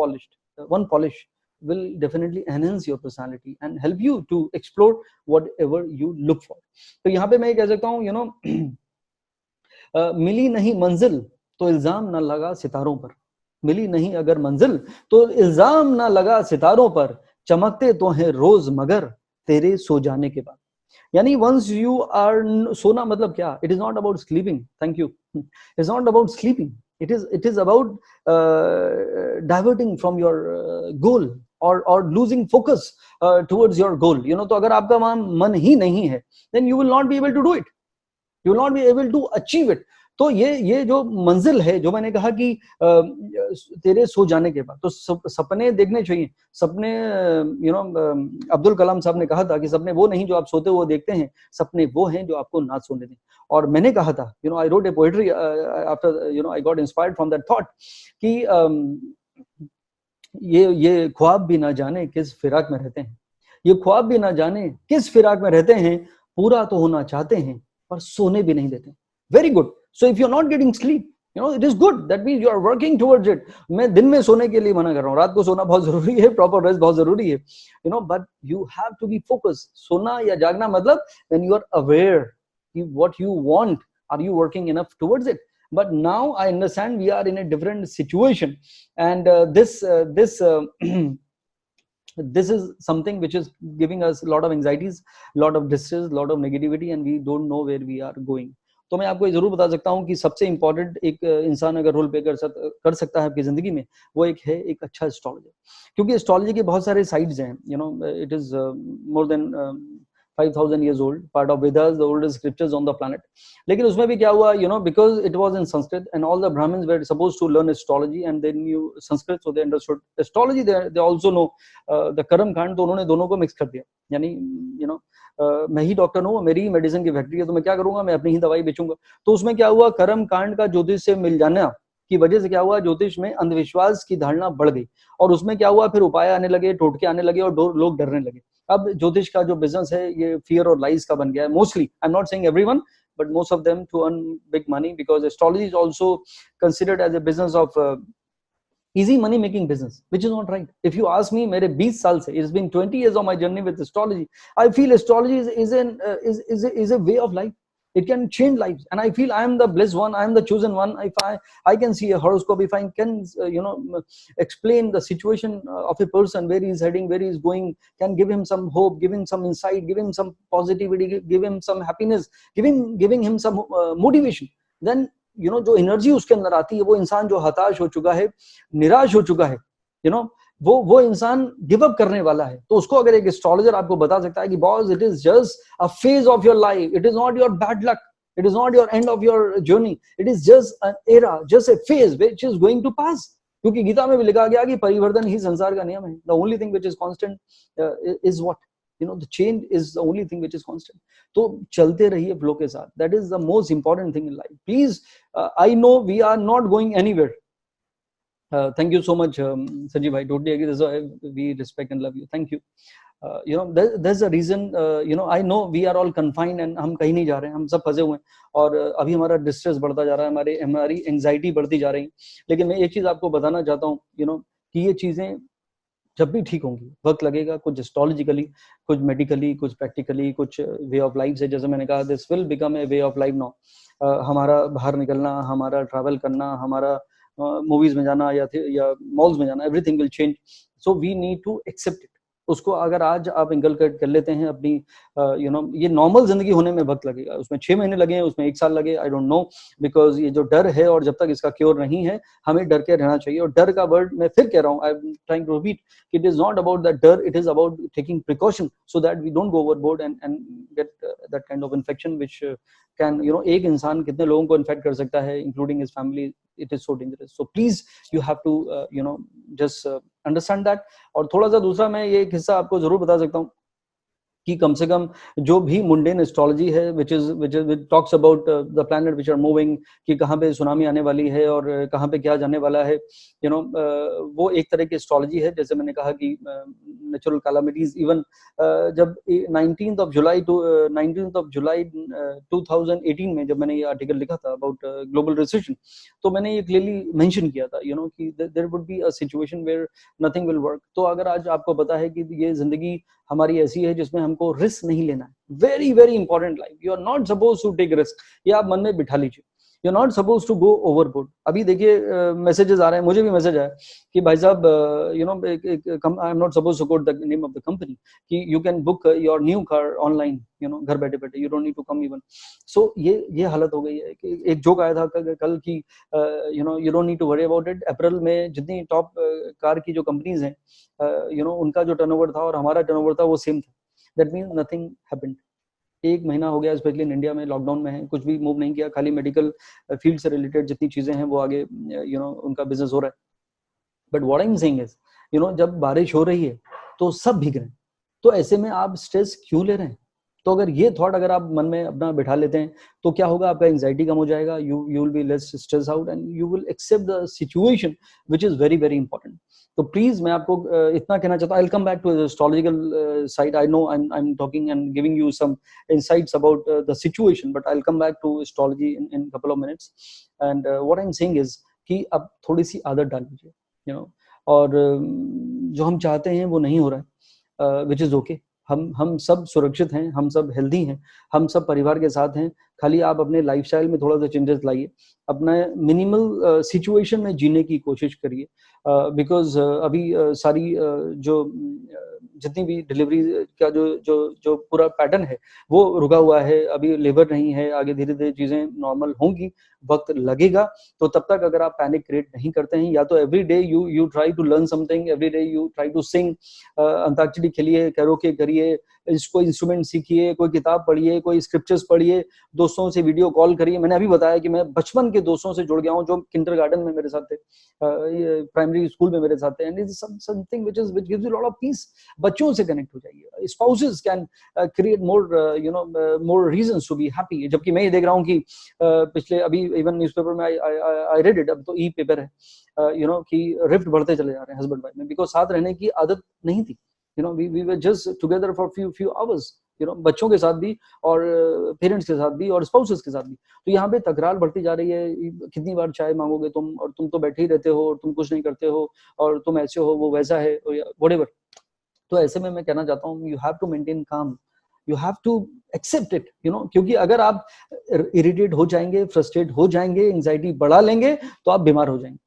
S1: polish will definitely enhance your personality and help you to explore whatever you look for. तो यहाँ पे मैं कह सकता हूँ, मिली नहीं मंजिल तो इल्जाम ना लगा सितारों पर. मिली नहीं अगर मंजिल तो इल्जाम ना लगा सितारों पर. चमकते तो हैं रोज मगर तेरे सो जाने के बाद. यानी वंस यू आर, सोना मतलब क्या, it is not about sleeping. Thank you. It's not about sleeping. it is about diverting from your goal or losing focus towards your goal. तो अगर आपका मन ही नहीं है, then you will not be able to do it. You will not be able to achieve it. तो ये जो मंजिल है, जो मैंने कहा कि तेरे सो जाने के बाद, तो सपने देखने चाहिए. सपने, अब्दुल कलाम साहब ने कहा था कि सपने वो नहीं जो आप सोते हुए देखते हैं, सपने वो हैं जो आपको ना सोने दें. और मैंने कहा था, I wrote a poetry after, I got inspired from that thought कि ये ख्वाब भी ना जाने किस फिराक में रहते हैं. ये ख्वाब भी ना जाने किस फिराक में रहते हैं. पूरा तो होना चाहते हैं पर सोने भी नहीं देते. Very good. So if you're not getting sleep, it is good. That means you are working towards it. मैं दिन में सोने के लिए मना कर रहा हूँ. रात को सोना बहुत जरूरी है, प्रॉपर रेस्ट बहुत जरूरी है. But you have to be focused. सोना या जागना मतलब when you are aware what you want, are you working enough towards it? But now I understand we are in a different situation, and this is something which is giving us a lot of anxieties, lot of distress, lot of negativity, and we don't know where we are going. तो मैं आपको जरूर बता सकता हूँ कि सबसे इम्पोर्टेंट एक इंसान अगर रोल प्ले कर सकता है आपकी जिंदगी में, वो एक अच्छा एस्ट्रोलॉजर. क्योंकि एस्ट्रोलॉजी के बहुत सारे साइड्स हैं. It is more than 5,000 years old, part of Vedas, the oldest scriptures on the planet. लेकिन उसमें भी क्या हुआ, because it was in Sanskrit and all the Brahmins were supposed to learn astrology and they knew Sanskrit, so they understood astrology. They also know the कर्म कांड, तो उन्होंने दोनों को मिक्स कर दिया. यानी मैं ही डॉक्टर हूँ, मेरी ही मेडिसिन की फैक्ट्री है, तो मैं क्या करूंगा, मैं अपनी ही दवाई बेचूंगा. तो उसमें क्या हुआ, कर्म कांड का ज्योतिष से मिल जाना की वजह से क्या हुआ, ज्योतिष में अंधविश्वास की धारणा बढ़ गई और उसमें क्या हुआ, फिर उपाय आने लगे, टोटके आने लगे और लोग डरने लगे. अब ज्योतिष का जो बिजनेस है ये फियर और लाइज का बन गया है mostly. I am not saying everyone, but most of them to earn big money, because astrology is also considered as a business of easy money making business, which is not right. If you ask me, मेरे 20 साल से, it's been 20 years of my journey with astrology, I feel astrology is a way of life. It can change lives, and I feel I am the blessed one, I am the chosen one. If I can see a horoscope, if I can explain the situation of a person, where he is heading, where he is going, can give him some hope, give him some insight, give him some positivity, give him some happiness, giving him some motivation, then जो एनर्जी उसके अंदर आती है, वो इंसान जो हताश हो चुका है, निराश हो चुका है, वो इंसान गिव अप करने वाला है, तो उसको अगर एक एस्ट्रोलॉजर आपको बता सकता है कि boss, it is just a phase of your life, it is not your bad luck, it is not your end of your journey, it is just an era, just a phase which is going to pass. क्योंकि गीता में भी लिखा गया कि परिवर्तन ही संसार का नियम है. The only thing which is constant is what, the change is the only thing which is constant. तो चलते रहिए फ्लो के साथ. That is the most important thing in life. Please, I know we are not going anywhere. Thank you so much, Sanjeev. I totally agree. That's why we respect and love you. Thank you. There's a reason. I know we are all confined and हम कहीं नहीं जा रहे हैं, हम सब फंसे हुए हैं और अभी हमारा डिस्ट्रेस बढ़ता जा रहा है, हमारी एंजाइटी बढ़ती जा रही है. लेकिन मैं एक चीज आपको बताना चाहता हूँ, कि ये चीजें जब भी ठीक होंगी, वक्त लगेगा. कुछ एस्ट्रोलॉजिकली, कुछ मेडिकली, कुछ प्रैक्टिकली, कुछ वे ऑफ लाइफ से. जैसे मैंने कहा, this will become A way of life now. हमारा बाहर निकलना, हमारा ट्रैवल करना, हमारा मूवीज में जाना या मॉल्स में जाना, everything will change. So we need to accept it. उसको अगर आज आप इंकलकेट कर लेते हैं अपनी, ये नॉर्मल जिंदगी होने में वक्त लगेगा. उसमें 6 महीने लगे, उसमें 1 साल लगे, आई डोंट नो, बिकॉज ये जो डर है, और जब तक इसका क्योर नहीं है, हमें डर के रहना चाहिए. और डर का वर्ड मैं फिर कह रहा हूँ, I am trying to repeat, it is not about that डर, it is about taking precaution so that we don't go overboard and get that kind of infection which can, एक इंसान कितने लोगों को इन्फेक्ट कर सकता है, including his family. It is so dangerous. So please, you have to just understand that. और थोड़ा सा दूसरा मैं ये एक हिस्सा आपको जरूर बता सकता हूँ कि कम से कम जो भी मुंडेन एस्ट्रोलॉजी है, which talks about the planet which are moving, कि कहाँ पे सुनामी आने वाली है और कहाँ पे क्या जाने वाला है, वो एक तरह की एस्ट्रोलॉजी है. जैसे मैंने कहा कि नेचुरल कैलामिटीज, इवन जब 19th of July 2018 में जब मैंने ये आर्टिकल लिखा था अबाउट ग्लोबल रिसेशन, तो मैंने ये क्लियरली मेंशन किया था, कि there would be a situation where nothing will work. तो अगर आज आपको पता है कि ये जिंदगी हमारी ऐसी है जिसमें हमको रिस्क नहीं लेना है, very very important life, you are not suppose to take risk. ये आप मन में बिठा लीजिए, you are not suppose to go overboard. अभी देखिए मैसेजेस आ रहे हैं, मुझे भी मैसेज आया कि भाई साहब, I am not suppose to quote the name of the company, कि you can book your new car online, घर बैठे बैठे, you don't need to come even. सो ये हालत हो गई है. कि एक जोक आया था कल की, you don't need to worry about it. अप्रैल में जितनी टॉप कार की जो कंपनीज हैं, उनका जो टर्नओवर था और हमारा टर्नओवर था, वो सेम था. That means nothing happened. 1 महीना हो गया स्पेशली इन इंडिया में, लॉकडाउन में है, कुछ भी मूव नहीं किया. खाली मेडिकल फील्ड से रिलेटेड जितनी चीजें हैं वो आगे उनका बिजनेस हो रहा है. But what I am saying is, जब बारिश हो रही है तो सब भीग रहे हैं, तो ऐसे में आप स्ट्रेस क्यों ले रहे हैं? तो अगर ये थॉट अगर आप मन में अपना बिठा लेते हैं, तो क्या होगा, आपका एंजाइटी कम हो जाएगा, you will be less stress out and you will accept the situation which is very very important. तो प्लीज मैं आपको इतना कहना चाहता हूँ. I will come back to the astrological side. I know I am talking and giving you some insights about the situation, but I will come back to astrology in couple of minutes. And what I am saying is कि अब थोड़ी सी आदत डाल लीजिए, और जो हम चाहते हैं वो नहीं हो रहा है, विच इज ओके. हम सब सुरक्षित हैं, हम सब हेल्दी हैं, हम सब परिवार के साथ हैं. खाली आप अपने लाइफस्टाइल में थोड़ा सा चेंजेस लाइए, अपना मिनिमल सिचुएशन में जीने की कोशिश करिए, बिकॉज अभी सारी जो जितनी भी डिलीवरी का जो जो जो पूरा पैटर्न है वो रुका हुआ है, अभी लेबर नहीं है, आगे धीरे धीरे चीजें नॉर्मल होंगी, वक्त लगेगा। तो तब तक अगर आप पैनिक क्रिएट नहीं करते हैं, या तो every day you try to learn something, every day you try to sing, antakshari खेलिए, कैरोके करिए, कोई इंस्ट्रूमेंट सीखिए, कोई किताब पढ़िए, कोई स्क्रिप्चर्स पढ़िए, दोस्तों से वीडियो कॉल करिए। मैंने अभी बताया कि मैं बचपन के दोस्तों से जुड़ गया हूँ जो किंडरगार्टन में मेरे साथ थे, प्राइमरी स्कूल में मेरे साथ थे, and it is something which gives you lot of peace. बच्चों से कनेक्ट हो जाइए, spouses can create more more reasons to be happy. जबकि मैं ये देख रहा हूँ कि पिछले अभी इवन न्यूज़पेपर में आई रेड इट, अब तो ई पेपर है, कि रिफ्ट बढ़ते चले जा रहे हैं हस्बैंड वाइफ में, बिकॉज साथ रहने की आदत नहीं थी। we were just together for few hours, बच्चों के साथ भी और पेरेंट्स के साथ भी और स्पाउसेस के साथ भी। तो यहाँ पे तकरार बढ़ती जा रही है, कितनी बार चाय मांगोगे तुम, और तुम तो बैठे ही रहते हो, और तुम कुछ नहीं करते हो, और तुम ऐसे हो, वो वैसा है, व्हाटएवर। तो ऐसे में मैं कहना चाहता हूँ, you have to maintain calm, you have to accept it, क्योंकि अगर आप इरिटेट हो जाएंगे, फ्रस्ट्रेट हो जाएंगे, एंजाइटी बढ़ा लेंगे, तो आप बीमार हो जाएंगे।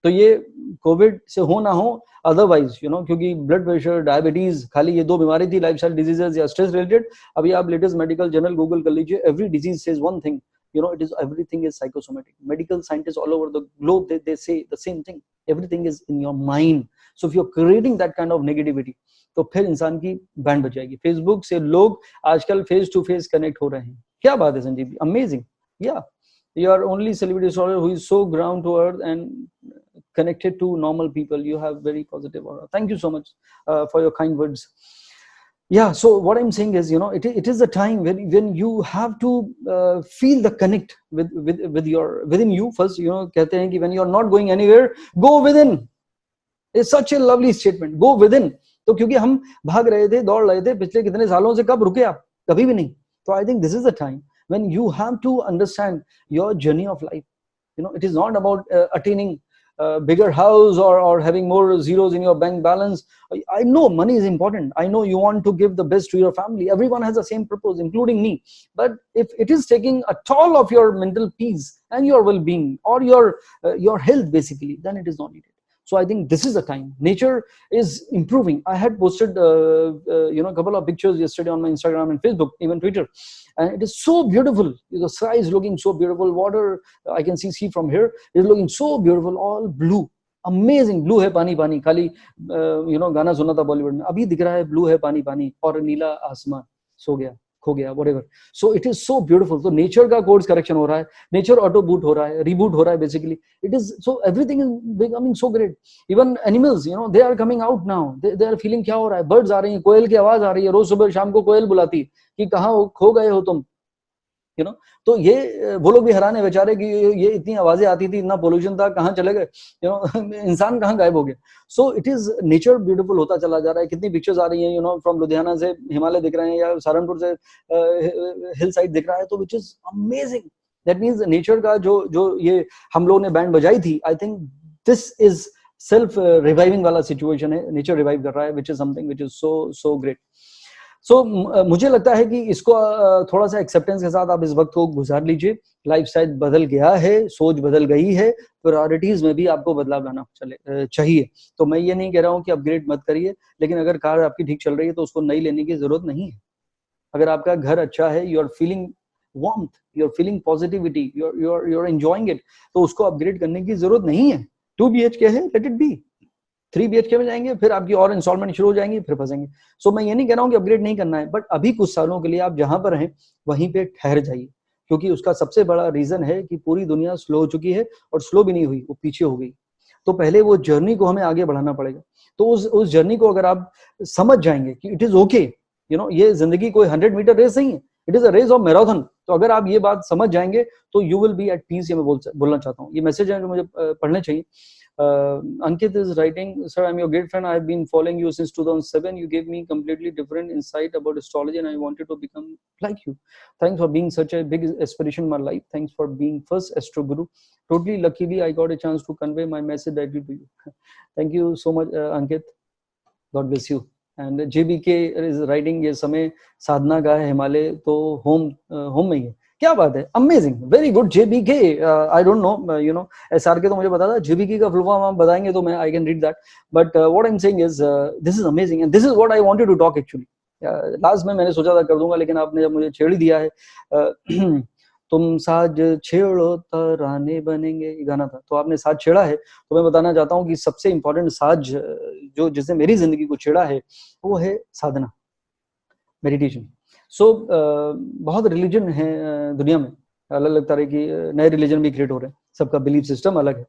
S1: तो ये कोविड से हो ना हो, अदरवाइज क्योंकि ब्लड प्रेशर, डायबिटीज, खाली ये दो बीमारी थी, लाइफस्टाइल डिजीजेस या स्ट्रेस रिलेटेड। अभी आप लेटेस्ट मेडिकल जर्नल गूगल कर लीजिए, every disease says one thing, it is everything is psychosomatic. Medical scientists all over the globe, they say the same thing, everything is in your mind. So if you're creating that kind of negativity, तो फिर इंसान की बैंड बच जाएगी। फेसबुक से लोग आजकल फेस टू फेस कनेक्ट हो रहे हैं, क्या बात है संजीव जी, अमेजिंग। या you are only celebrity scholar who is so ground to earth and connected to normal people. You have very positive aura. Thank you so much for your kind words. Yeah, so what I'm saying is, it is a time when you have to feel the connect with your within you first. कहते हैं कि when you are not going anywhere, go within. It's such a lovely statement, go within. तो क्योंकि हम भाग रहे थे, दौड़ रहे थे पिछले कितने सालों से, कब रुके आप? कभी भी नहीं। तो I think this is the time when you have to understand your journey of life. It is not about attaining a bigger house or having more zeros in your bank balance. I know money is important. I know you want to give the best to your family. Everyone has the same purpose, including me. But if it is taking a toll of your mental peace and your well-being or your health, basically, then it is not needed. So I think this is the time. Nature is improving. I had posted a couple of pictures yesterday on my Instagram and Facebook, even Twitter, and it is so beautiful. The sky is looking so beautiful. Water, I can see from here, is looking so beautiful, all blue, amazing blue है पानी पानी। खाली गाना सुना था बॉलीवुड में, अभी दिख रहा है ब्लू है पानी पानी, और नीला आसमान सो गया खो गया, whatever. So it is so beautiful. So nature का कोर्स करेक्शन हो रहा है, नेचर ऑटो बूट हो रहा है, रीबूट हो रहा है, basically it is, so everything is becoming so great. Even animals, they are coming out now, they are feeling क्या हो रहा है, बर्ड्स आ रही हैं, कोयल की आवाज आ रही है, रोज सुबह शाम को कोयल बुलाती है कि कहाँ खो गए हो तुम, तो ये वो लोग भी हैरान है बेचारे कि ये इतनी आवाजें आती थी, इतना पोल्यूशन था, कहाँ चले गए, इंसान कहाँ गायब हो गया. So it is nature beautiful होता चला जा रहा है. कितनी पिक्चर्स आ रही हैं, फ्रॉम लुधियाना से हिमालय दिख रहे हैं या सहारनपुर से हिल साइड दिख रहा है, तो which is amazing. That means nature का जो ये हम लोगों ने बैंड बजाई थी, I think this is self reviving वाला सिचुएशन है. नेचर रिवाइव कर रहा है, which is something which is so great. So मुझे लगता है कि इसको थोड़ा सा एक्सेप्टेंस के साथ आप इस वक्त को गुजार लीजिए. लाइफस्टाइल बदल गया है, सोच बदल गई है, प्रायोरिटीज में भी आपको बदलाव लाना चाहिए. तो मैं ये नहीं कह रहा हूँ कि अपग्रेड मत करिए, लेकिन अगर कार आपकी ठीक चल रही है तो उसको नई लेने की जरूरत नहीं है. अगर आपका घर अच्छा है, you are feeling warmth, you are feeling positivity, you are enjoying it, तो उसको अपग्रेड करने की जरूरत नहीं है. 2 BHK है, लेट इट बी. 3 BHK में जाएंगे, फिर आपकी और इंस्टॉलमेंट शुरू हो जाएंगी, फिर फंसेंगे. सो मैं ये नहीं कह रहा हूँ कि अपग्रेड नहीं करना है, बट अभी कुछ सालों के लिए आप जहां पर हैं वहीं पे ठहर जाइए, क्योंकि उसका सबसे बड़ा रीजन है कि पूरी दुनिया स्लो हो चुकी है, और स्लो भी नहीं हुई, वो पीछे हो गई. तो पहले वो जर्नी को हमें आगे बढ़ाना पड़ेगा. तो उस जर्नी को अगर आप समझ जाएंगे कि इट इज ओके, ये जिंदगी कोई 100 मीटर रेस नहीं है, it is a race of marathon. तो अगर आप ये बात समझ जाएंगे तो you will be at peace. ये मैं बोलना चाहता हूँ. ये मैसेज है जो मुझे पढ़ने चाहिए. Ankit is writing, sir, I'm your great friend. I've been following you since 2007. You gave me completely different insight about astrology, and I wanted to become like you. Thanks for being such a big inspiration in my life. Thanks for being first astro guru. Totally luckily I got a chance to convey my message directly to you. Thank you so much, Ankit. God bless you. And JBK is writing, ये समय साधना का है, हिमालय तो होम में ही है. क्या बात है, amazing, very good. JBK, I don't know, you know, SRK तो मुझे पता था, JBK का फुल फॉर्म आप बताएंगे तो मैं I can read that, but what I am saying is this is amazing and this is what I wanted to talk actually. Last में मैंने सोचा था कर दूंगा, लेकिन आपने जब मुझे छेड़ ही दिया है, तुम साज छेड़ो तराने बनेंगे, ये गाना था, तो आपने साज छेड़ा है, तो मैं बताना चाहता हूँ कि सबसे इंपॉर्टेंट साज जो जिसने मेरी जिंदगी को छेड़ा है वो है साधना, मेडिटेशन। सो बहुत रिलीजन है दुनिया में, अलग अलग तरह की नए रिलीजन भी क्रिएट हो रहे हैं, सबका बिलीफ सिस्टम अलग है,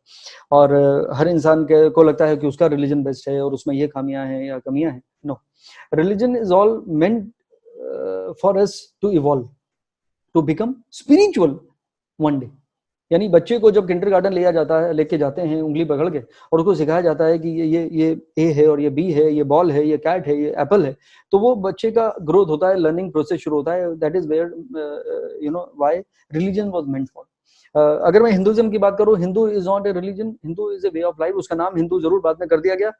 S1: और हर इंसान को लगता है कि उसका रिलीजन बेस्ट है और उसमें ये खामियां हैं या कमियां हैं। No, religion is all meant for us to evolve, to become spiritual one day. यानी बच्चे को जब किंडरगार्टन लिया जाता है, लेके जाते हैं उंगली पकड़ के, और उसको सिखाया जाता है कि ये ए है और ये बी है, ये बॉल है, ये कैट है, ये एप्पल है, तो वो बच्चे का ग्रोथ होता है, लर्निंग प्रोसेस शुरू होता है। That is where you know why religion was meant for. अगर मैं हिंदुइज्म की बात करूं, Hindu is not a religion, Hindu is a way of life. उसका नाम हिंदू जरूर बाद में कर दिया गया,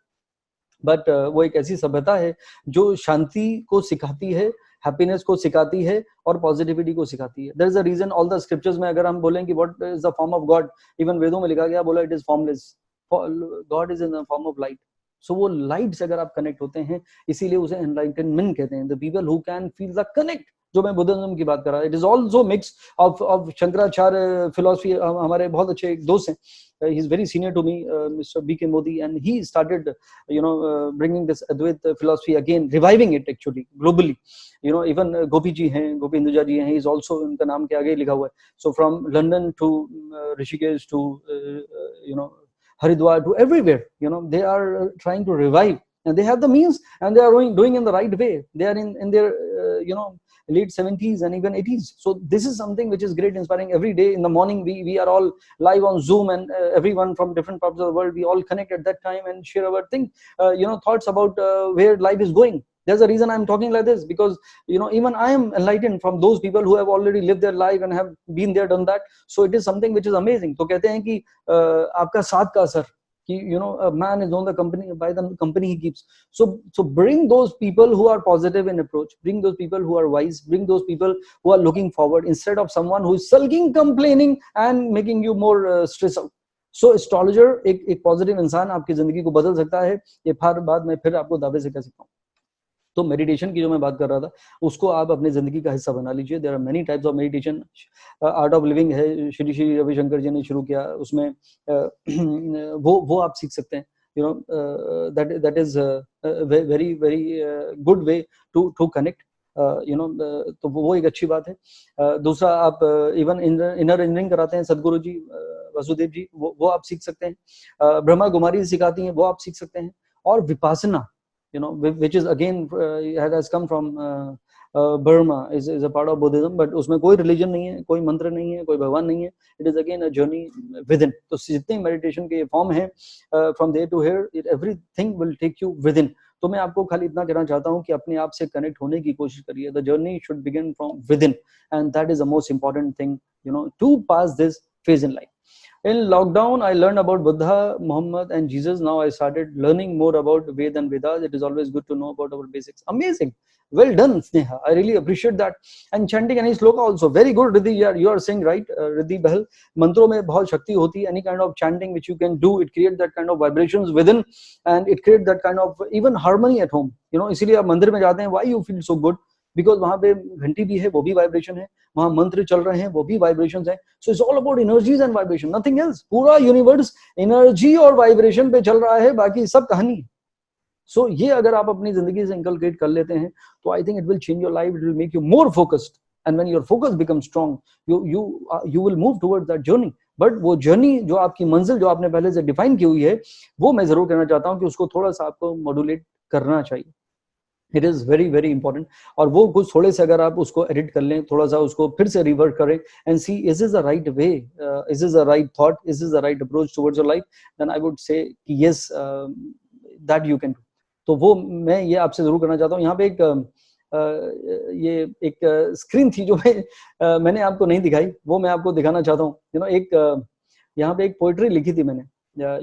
S1: बट वो एक ऐसी सभ्यता है जो शांति को सिखाती है, हैप्पीनेस को सिखाती है और पॉजिटिविटी को सिखाती है। There is a reason all the scriptures में अगर हम बोलें कि what is the form of God, even वेदों में लिखा गया, बोला it is formless, God is in the form of light. So वो लाइट से अगर आप कनेक्ट होते हैं, इसीलिए उसे एनलाइटनमेंट कहते हैं, the people who can feel the connect, जो मैं बुद्धिज्म की बात कर रहा हूं। It is also mix of Shankaracharya philosophy. हमारे बहुत अच्छे एक दोस्त हैं, he is very senior to me, Mr. BK Modi, and he started bringing this Advait philosophy again, reviving it actually globally. Even Gopi ji hain, Gopi Hinduja ji hain, he is also, unka naam ke aage likha hua hai. So from London to Rishikesh to Haridwar to everywhere, they are trying to revive, and they have the means, and they are doing in the right way. They are in their late 70s and even 80s. So this is something which is great, inspiring. Every day in the morning we are all live on Zoom, and everyone from different parts of the world, we all connect at that time and share our thoughts about where life is going. There's a reason I'm talking like this, because even I am enlightened from those people who have already lived their life and have been there, done that. So it is something which is amazing. तो कहते हैं कि आपका साथ का असर, a man is known the company by the company he keeps. So bring those people who are positive in approach, bring those people who are wise, bring those people who are looking forward, instead of someone who is sulking, complaining and making you more stressed out. So astrologer एक पॉजिटिव इंसान आपकी जिंदगी को बदल सकता है, ये हर बात मैं फिर आपको दावे से कह सकता हूँ। तो मेडिटेशन की जो मैं बात कर रहा था, उसको आप अपनी जिंदगी का हिस्सा बना लीजिए। There are many types of meditation. Art of Living है, श्री श्री रविशंकर जी ने शुरू किया, उसमें वो आप सीख सकते हैं। That is very very good way to connect, तो वो एक अच्छी बात है। दूसरा, आप इवन इनर इंजीनियरिंग कराते हैं सदगुरु जी, वसुदेव जी, वो आप सीख सकते हैं। ब्रह्मा कुमारी सिखाती हैं, वो आप सीख सकते हैं। और Vipassana, which is again has come from Burma, is a part of Buddhism, but उसमें कोई religion नहीं है, कोई मंत्र नहीं है, कोई भगवान नहीं है। It is again a journey within. तो जितने meditation के फॉर्म हैं, from there to here, everything will take you within. तो मैं आपको खाली इतना कहना चाहता हूँ कि अपने आप से कनेक्ट होने की कोशिश करिए। The journey should begin from within, and that is the most important thing, to pass this phase in life. In lockdown, I learned about Buddha, Muhammad, and Jesus. Now I started learning more about Ved and Vedas. It is always good to know about our basics. Amazing. Well done, Sneha. I really appreciate that. And chanting any sloka also. Very good, Riddhi. You are saying right, Riddhi Bahal. Mantro mein bahut shakti hoti hai. Any kind of chanting which you can do, it creates that kind of vibrations within, and it creates that kind of even harmony at home. इसीलिए आप मंदिर में जाते हैं. Why you feel so good? Because वहां पे घंटी भी है, वो भी वाइब्रेशन है, वहां मंत्र चल रहे हैं, वो भी वाइब्रेशंस है। So it's all about energies and vibration, nothing else. पूरा यूनिवर्स एनर्जी और वाइब्रेशन पे चल रहा है, बाकी सब कहानी। सो ये अगर आप अपनी जिंदगी से इंकलकेट कर लेते हैं, तो I think it will change your life, it will make you more focused, and when your focus become strong, you will move towards that journey. But वो जर्नी, जो आपकी मंजिल जो आपने पहले से डिफाइन की हुई है, वो मैं जरूर कहना चाहता हूँ कि उसको थोड़ा सा आपको मॉड्यूलेट करना चाहिए। It is very very important. और वो कुछ थोड़े से अगर आप उसको एडिट कर लें, थोड़ा सा उसको फिर से रिवर्ट करें and see is is the right way, is is the right thought, is is the right approach towards your life, then I would say कि yes, that you can do. तो वो मैं ये आपसे जरूर करना चाहता हूँ। यहाँ पे ये एक स्क्रीन थी जो मैंने आपको नहीं दिखाई, वो मैं आपको दिखाना चाहता हूँ। एक यहाँ पे एक पोइट्री लिखी थी मैंने,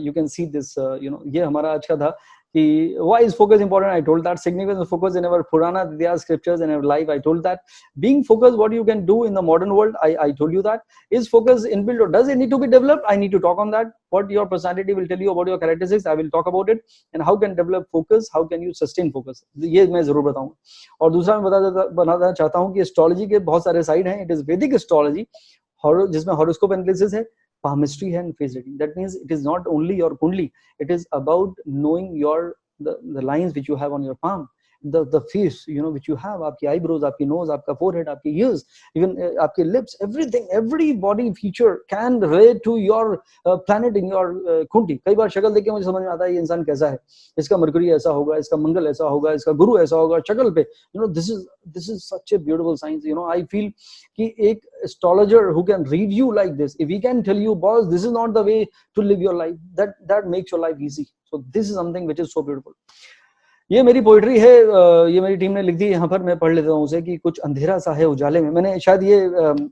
S1: यू कैन सी दिस, ये हमारा आज का था कि why is focus important? I told that. Significance of focus in our Purana Vidya scriptures and our life, I told that. Being focused, what you can do in the modern world, I told you that. Is focus inbuilt or does it need to be developed? I need to talk on that. What your personality will tell you about your characteristics, I will talk about it. And how can develop focus, how can you sustain focus, ये मैं जरूर बताऊंगा. और दूसरा मैं बताना चाहता हूँ कि एस्ट्रोलॉजी के बहुत सारे साइड हैं. इट इज वैदिक एस्ट्रोलॉजी जिसमें हॉरोस्कोप एनालिसिस है, palmistry and face reading. That means it is not only your kundli, it is about knowing the lines which you have on your palm, the face, which you have, aapki eyebrows, aapki nose, aapka forehead, aapki ears, even aapke lips, everything, every body feature can relate to your planet in your kundi. kai baar shakal dekh ke mujhe samajh mein aata hai ye insaan kaisa hai, iska mercury aisa hoga, iska mangal aisa hoga, iska guru aisa hoga, shakal pe, this is such a beautiful science. I feel ki ek astrologer who can read you like this, if he can tell you, boss, this is not the way to live your life, that makes your life easy. So this is something which is so beautiful. ये मेरी पोइट्री है, ये मेरी टीम ने लिख दी यहाँ पर, मैं पढ़ लेता हूँ उसे. कि कुछ अंधेरा सा है उजाले में, मैंने शायद ये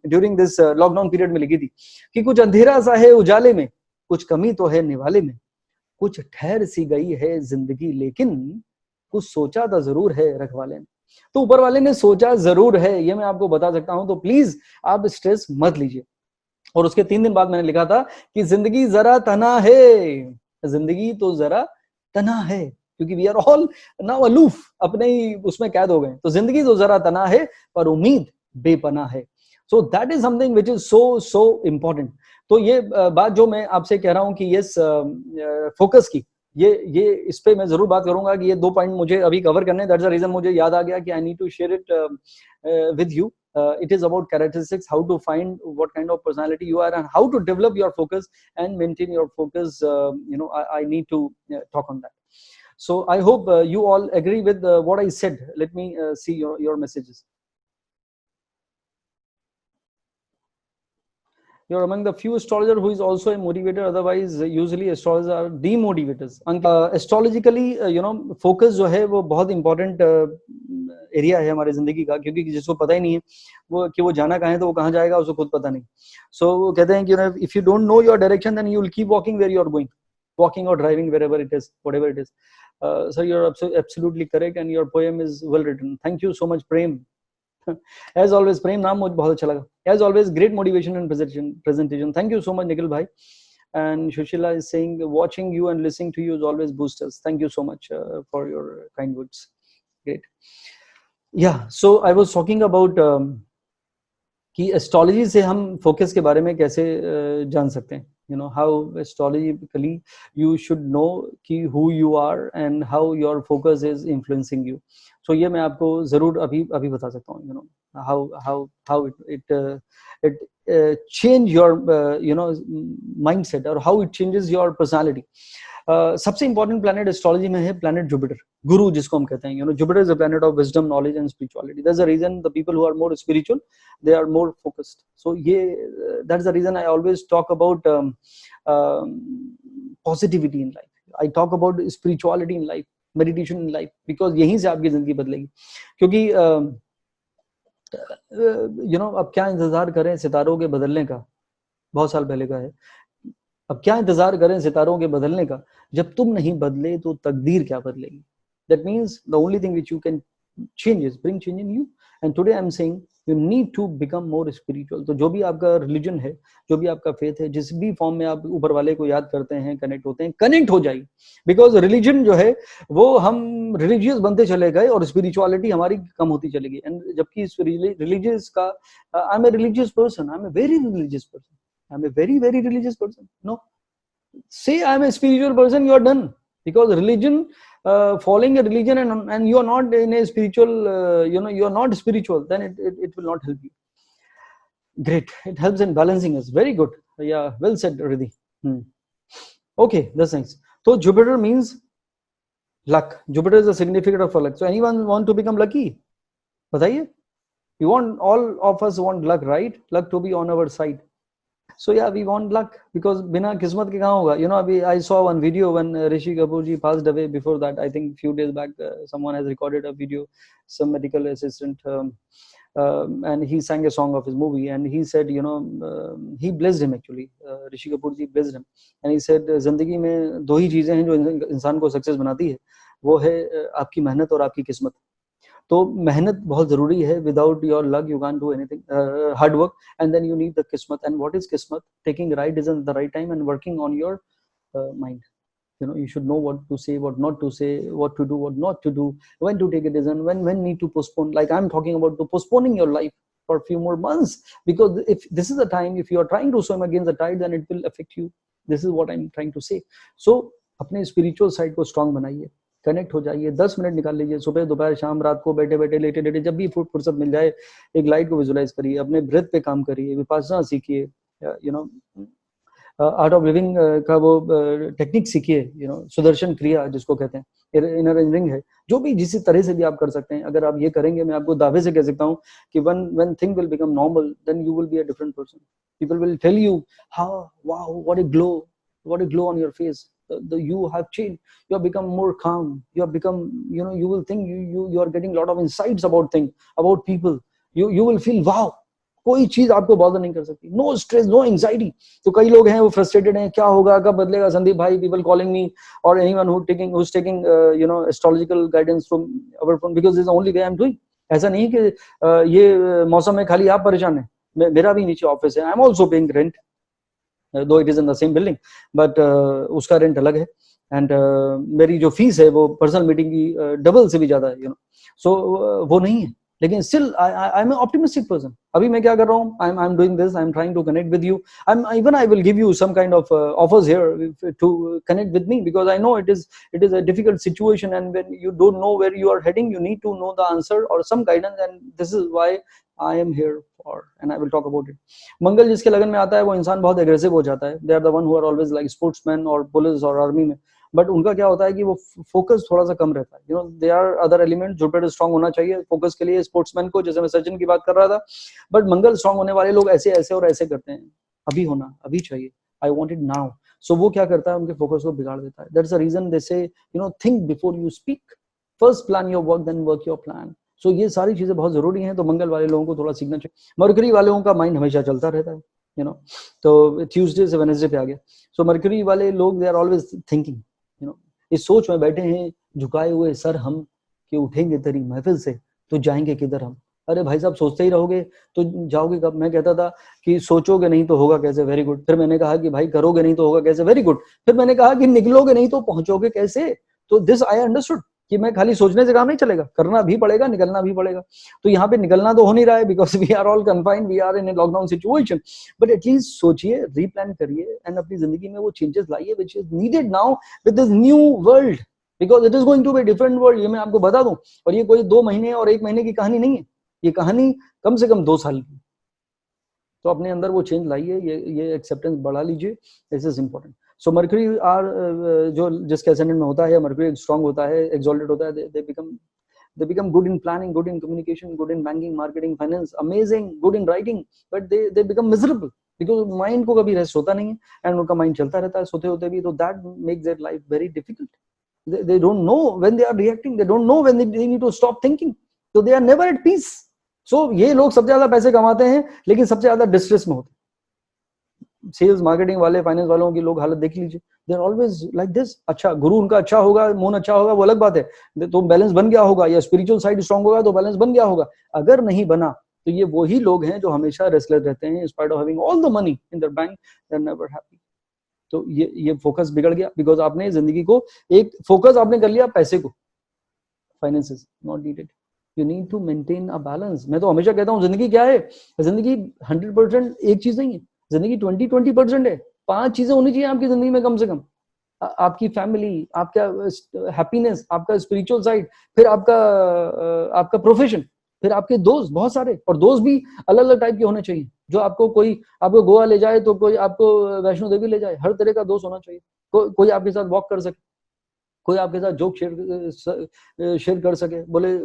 S1: ड्यूरिंग दिस लॉकडाउन पीरियड में लिखी थी, कि कुछ अंधेरा सा है उजाले में, कुछ कमी तो है निवाले में, कुछ ठहर सी गई है जिंदगी लेकिन कुछ सोचा तो जरूर है रखवाले ने. तो ऊपर वाले ने सोचा जरूर है, ये मैं आपको बता सकता हूं. तो प्लीज आप स्ट्रेस मत लीजिए. और उसके 3 दिन बाद मैंने लिखा था कि जिंदगी जरा तना है, जिंदगी तो जरा तना है, क्योंकि we are all now aloof, अपने ही उसमें कैद हो गए. तो जिंदगी तो जरा तना है पर उम्मीद बेपना है. So that is something which is so important. तो ये बात जो मैं आपसे कह रहा हूं कि यस फोकस की, ये इस पे मैं जरूर बात करूंगा कि ये 2 पॉइंट मुझे अभी कवर करने. दैट्स द रीजन मुझे याद आ गया कि I need to share it with you. It is about characteristics, how to find what kind of personality you are and how to develop your focus and maintain your focus. I need to talk on that. So I hope you all agree with what I said. Let me see your messages. You're among the few astrologer who is also a motivator. Otherwise, usually astrologers are demotivators. Astrologically, focus जो है वो बहुत important एरिया है हमारी जिंदगी का, क्योंकि जिसको पता ही नहीं है वो कि वो जाना कहाँ है तो वो कहाँ जाएगा, उसको खुद पता नहीं. So वो कहते हैं कि if you don't know your direction, then you will keep walking where you are going, walking or driving wherever it is, whatever it is. So you're absolutely correct, and your poem is well written. Thank you so much, Prem. As always, Prem नाम मुझे बहुत अच्छा लगा. As always, great motivation and presentation. Thank you so much, Nikhil bhai. And Shushila is saying, watching you and listening to you is always boost us. Thank you so much for your kind words. Great. Yeah. So I was talking about कि एस्ट्रोलॉजी से हम फोकस के बारे में कैसे जान सकते हैं. how astrologically you should know कि who you are and how your focus is influencing you. So ये मैं आपको जरूर अभी बता सकता हूँ. how it change your mindset, or how it changes your personality. सबसे इंपॉर्टेंट प्लैनेट एस्ट्रोलॉजी में है प्लैनेट जुपिटर, गुरु जिसको हम कहते हैं. Jupiter is a planet of wisdom, knowledge and spirituality. That's the reason the people who are more spiritual, they are more focused. So that's the reason I always talk about positivity in life. I talk about spirituality in life, meditation in life, because यहीं से आपकी जिंदगी बदलेगी. क्योंकि अब क्या इंतजार करें सितारों के बदलने का, बहुत साल पहले का है. अब क्या इंतजार करें सितारों के बदलने का, जब तुम नहीं बदले तो तकदीर क्या बदलेगी. That means the only thing which you can change is bring change in you. And today I'm saying you need to become more spiritual. तो जो भी आपका रिलीजन है, जो भी आपका फेथ है, जिस भी फॉर्म में आप ऊपर वाले को याद करते हैं, कनेक्ट होते हैं, कनेक्ट हो जाइए. बिकॉज रिलीजन जो है वो हम रिलीजियस बनते चले गए और स्पिरिचुअलिटी हमारी कम होती चली गई. एंड जबकि रिलीजियस का I am a religious person, I am a very religious person, I am a very very religious person. No, say I am a spiritual person, you are done. Because religion, following a religion and you are not in a spiritual, you are not spiritual, then it will not help you. Great, it helps in balancing us. Very good. Yeah, well said, Riddhi. Okay, that's nice. So Jupiter means luck. Jupiter is a significant of luck. So anyone want to become lucky? Bataiye. We want, all of us want luck, right? Luck to be on our side. So yeah, we want luck, because बिना किस्मत के कहाँ होगा. अभी I saw one video when Rishi Kapoor ji passed away. Before that, I think few days back, someone has recorded a video, some medical assistant and he sang a song of his movie, and he said, he blessed him actually. Rishi Kapoor ji blessed him, and he said, जिंदगी में दो ही चीजें हैं जो इंसान को सक्सेस बनाती है, वो है आपकी मेहनत और आपकी किस्मत. तो मेहनत बहुत जरूरी है. Without your luck you can't do anything. Hard work, and then you need the kismat. And what is kismat? Taking right decision at the right time and working on your mind. You should know what to say, what not to say, what to do, what not to do, when to take a decision, when need to postpone. Like I'm talking about to postponing your life for a few more months, because if this is the time, if you are trying to swim against the tide, then it will affect you. This is what I'm trying to say. So अपने spiritual side को strong बनाइए, कनेक्ट हो जाइए, 10 मिनट निकाल लीजिए, सुबह दोपहर शाम रात को, बैठे बैठे लेटे लेटे जब भी फुर्सत मिल जाए, एक लाइट को विजुलाइज करिए, अपने ब्रेथ पे काम करिए, विपासना सीखिए, आर्ट ऑफ लिविंग का वो टेक्निक सीखिए, सुदर्शन क्रिया जिसको कहते हैं, इनर रिंग है, जो भी जिस तरह से भी आप कर सकते हैं. अगर आप ये करेंगे, मैं आपको दावे से कह सकता हूँ कि when thing will become normal, then you will be a different person. People will tell you, wow, what a glow on your face. You have changed. You have become more calm. You have become, you will think you are getting a lot of insights about things, about people. You will feel wow. कोई चीज आपको बॉदर नहीं कर सकती. No stress, no anxiety. तो कई लोग हैं वो फ्रस्ट्रेटेड हैं, क्या होगा, कब बदलेगा संदीप भाई, पीपल कॉलिंग मी और anyone who's taking astrological guidance from our phone, because this is the only way I'm doing. ऐसा नहीं कि ये मौसम में खाली आप परेशान हैं, मेरा भी नीचे ऑफिस है. I am also paying rent, though it is in the same building, but उसका रेंट अलग है. एंड मेरी जो फीस है वो पर्सनल मीटिंग की डबल से भी ज्यादा है, सो वो नहीं है. लेकिन still I am optimistic person. अभी मैं क्या कर रहा हूँ, I am doing this, I am trying to connect with you. I will give you some kind of offers here to connect with me, because I know it is a difficult situation, and when you don't know where you are heading, you need to know the answer or some guidance, and this is why I am here for, and I will talk about it. मंगल जिसके लगन में आता है वो इंसान बहुत एग्रेसिव हो जाता है. They are the one who are always like sportsmen or police or army में, बट उनका क्या होता है कि वो फोकस थोड़ा सा कम रहता है. They are other element. Jupiter strong होना चाहिए फोकस के लिए स्पोर्ट्समैन को, जैसे मैं सचिन की बात कर रहा था. बट मंगल स्ट्रांग होने वाले लोग ऐसे ऐसे और ऐसे करते हैं, अभी होना, अभी चाहिए, आई वांट इट नाउ. सो वो क्या करता है, उनके फोकस को बिगाड़ देता है. That's the reason they say think before you speak, first plan your work, then work your plan. So ये सारी चीजें बहुत जरूरी हैं. तो मंगल वाले लोगों को थोड़ा सीखना चाहिए. मरकरी वालों का माइंड हमेशा चलता रहता है, तो ट्यूसडे से वेडनेसडे पे आ गया. सो मरकरी वाले लोग दे आर ऑलवेज थिंकिंग, इस सोच में बैठे हैं, झुकाए हुए सर हम, कि उठेंगे तेरी महफिल से तो जाएंगे किधर हम. अरे भाई साहब, सोचते ही रहोगे तो जाओगे कब. मैं कहता था कि सोचोगे नहीं तो होगा कैसे, वेरी गुड. फिर मैंने कहा कि भाई करोगे नहीं तो होगा कैसे, वेरी गुड. फिर मैंने कहा कि निकलोगे नहीं तो पहुंचोगे कैसे. तो दिस आई अंडरस्टूड कि मैं खाली सोचने से काम नहीं चलेगा, करना भी पड़ेगा, निकलना भी पड़ेगा. तो यहाँ पे निकलना तो हो नहीं रहा है, because we are all confined, we are in a lockdown situation. But at least सोचिए, रीप्लान करिए, एंड अपनी जिंदगी में वो चेंजेस लाइए which is needed now with this new world, because it is going to be different world. ये मैं आपको बता दूं. और ये कोई 2 महीने और 1 महीने की कहानी नहीं है, ये कहानी कम से कम 2 साल की. तो अपने अंदर वो चेंज लाइए, ये एक्सेप्टेंस बढ़ा लीजिए. This is important. So Mercury are जो जिसके असेंडेंट में होता है, मरकरी स्ट्रांग होता है, एक्सॉल्टेड होता है, they become good in planning, good in communication, good in banking, marketing, finance, amazing, good in writing, but they become miserable because mind को कभी रेस्ट होता नहीं है, and उनका माइंड चलता रहता है सोते होते भी. तो that makes their life very difficult. They don't know when they are reacting, they don't know when they need to stop thinking, so they are never at peace. So ये लोग सबसे ज्यादा पैसे कमाते हैं, लेकिन सबसे ज्यादा डिस्ट्रेस में होते हैं. सेल्स, मार्केटिंग वाले, फाइनेंस वालों की लोग हालत देख लीजिए. They are always like this. अच्छा, गुरु उनका अच्छा होगा, मून अच्छा होगा, वो अलग बात है, तो बैलेंस बन गया होगा, या स्पिरिचुअल साइड स्ट्रांग होगा तो बैलेंस बन गया होगा. अगर नहीं बना तो ये वही लोग हैं जो हमेशा रेस्टलेस रहते हैं. Spite of having all the money in their bank, they are never happy. तो ये फोकस बिगड़ गया, बिकॉज आपने जिंदगी को एक फोकस आपने कर लिया पैसे को. Finances not needed. You need to maintain a balance. मैं तो हमेशा कहता हूँ, जिंदगी क्या है, जिंदगी 100% एक चीज नहीं है, जिंदगी 20% है. 5 चीजें होनी चाहिए आपकी जिंदगी में कम से कम. आपकी फैमिली, आपका हैप्पीनेस, आपका स्पिरिचुअल साइड, फिर आपका प्रोफेशन, फिर आपके दोस्त, बहुत सारे. और दोस्त भी अलग अलग टाइप के होने चाहिए. जो आपको कोई आपको गोवा ले जाए तो कोई आपको वैष्णो देवी ले जाए. हर तरह का दोस्त होना चाहिए. कोई आपके साथ वॉक कर सके, कोई आपके साथ जोक शेयर कर सके. बोले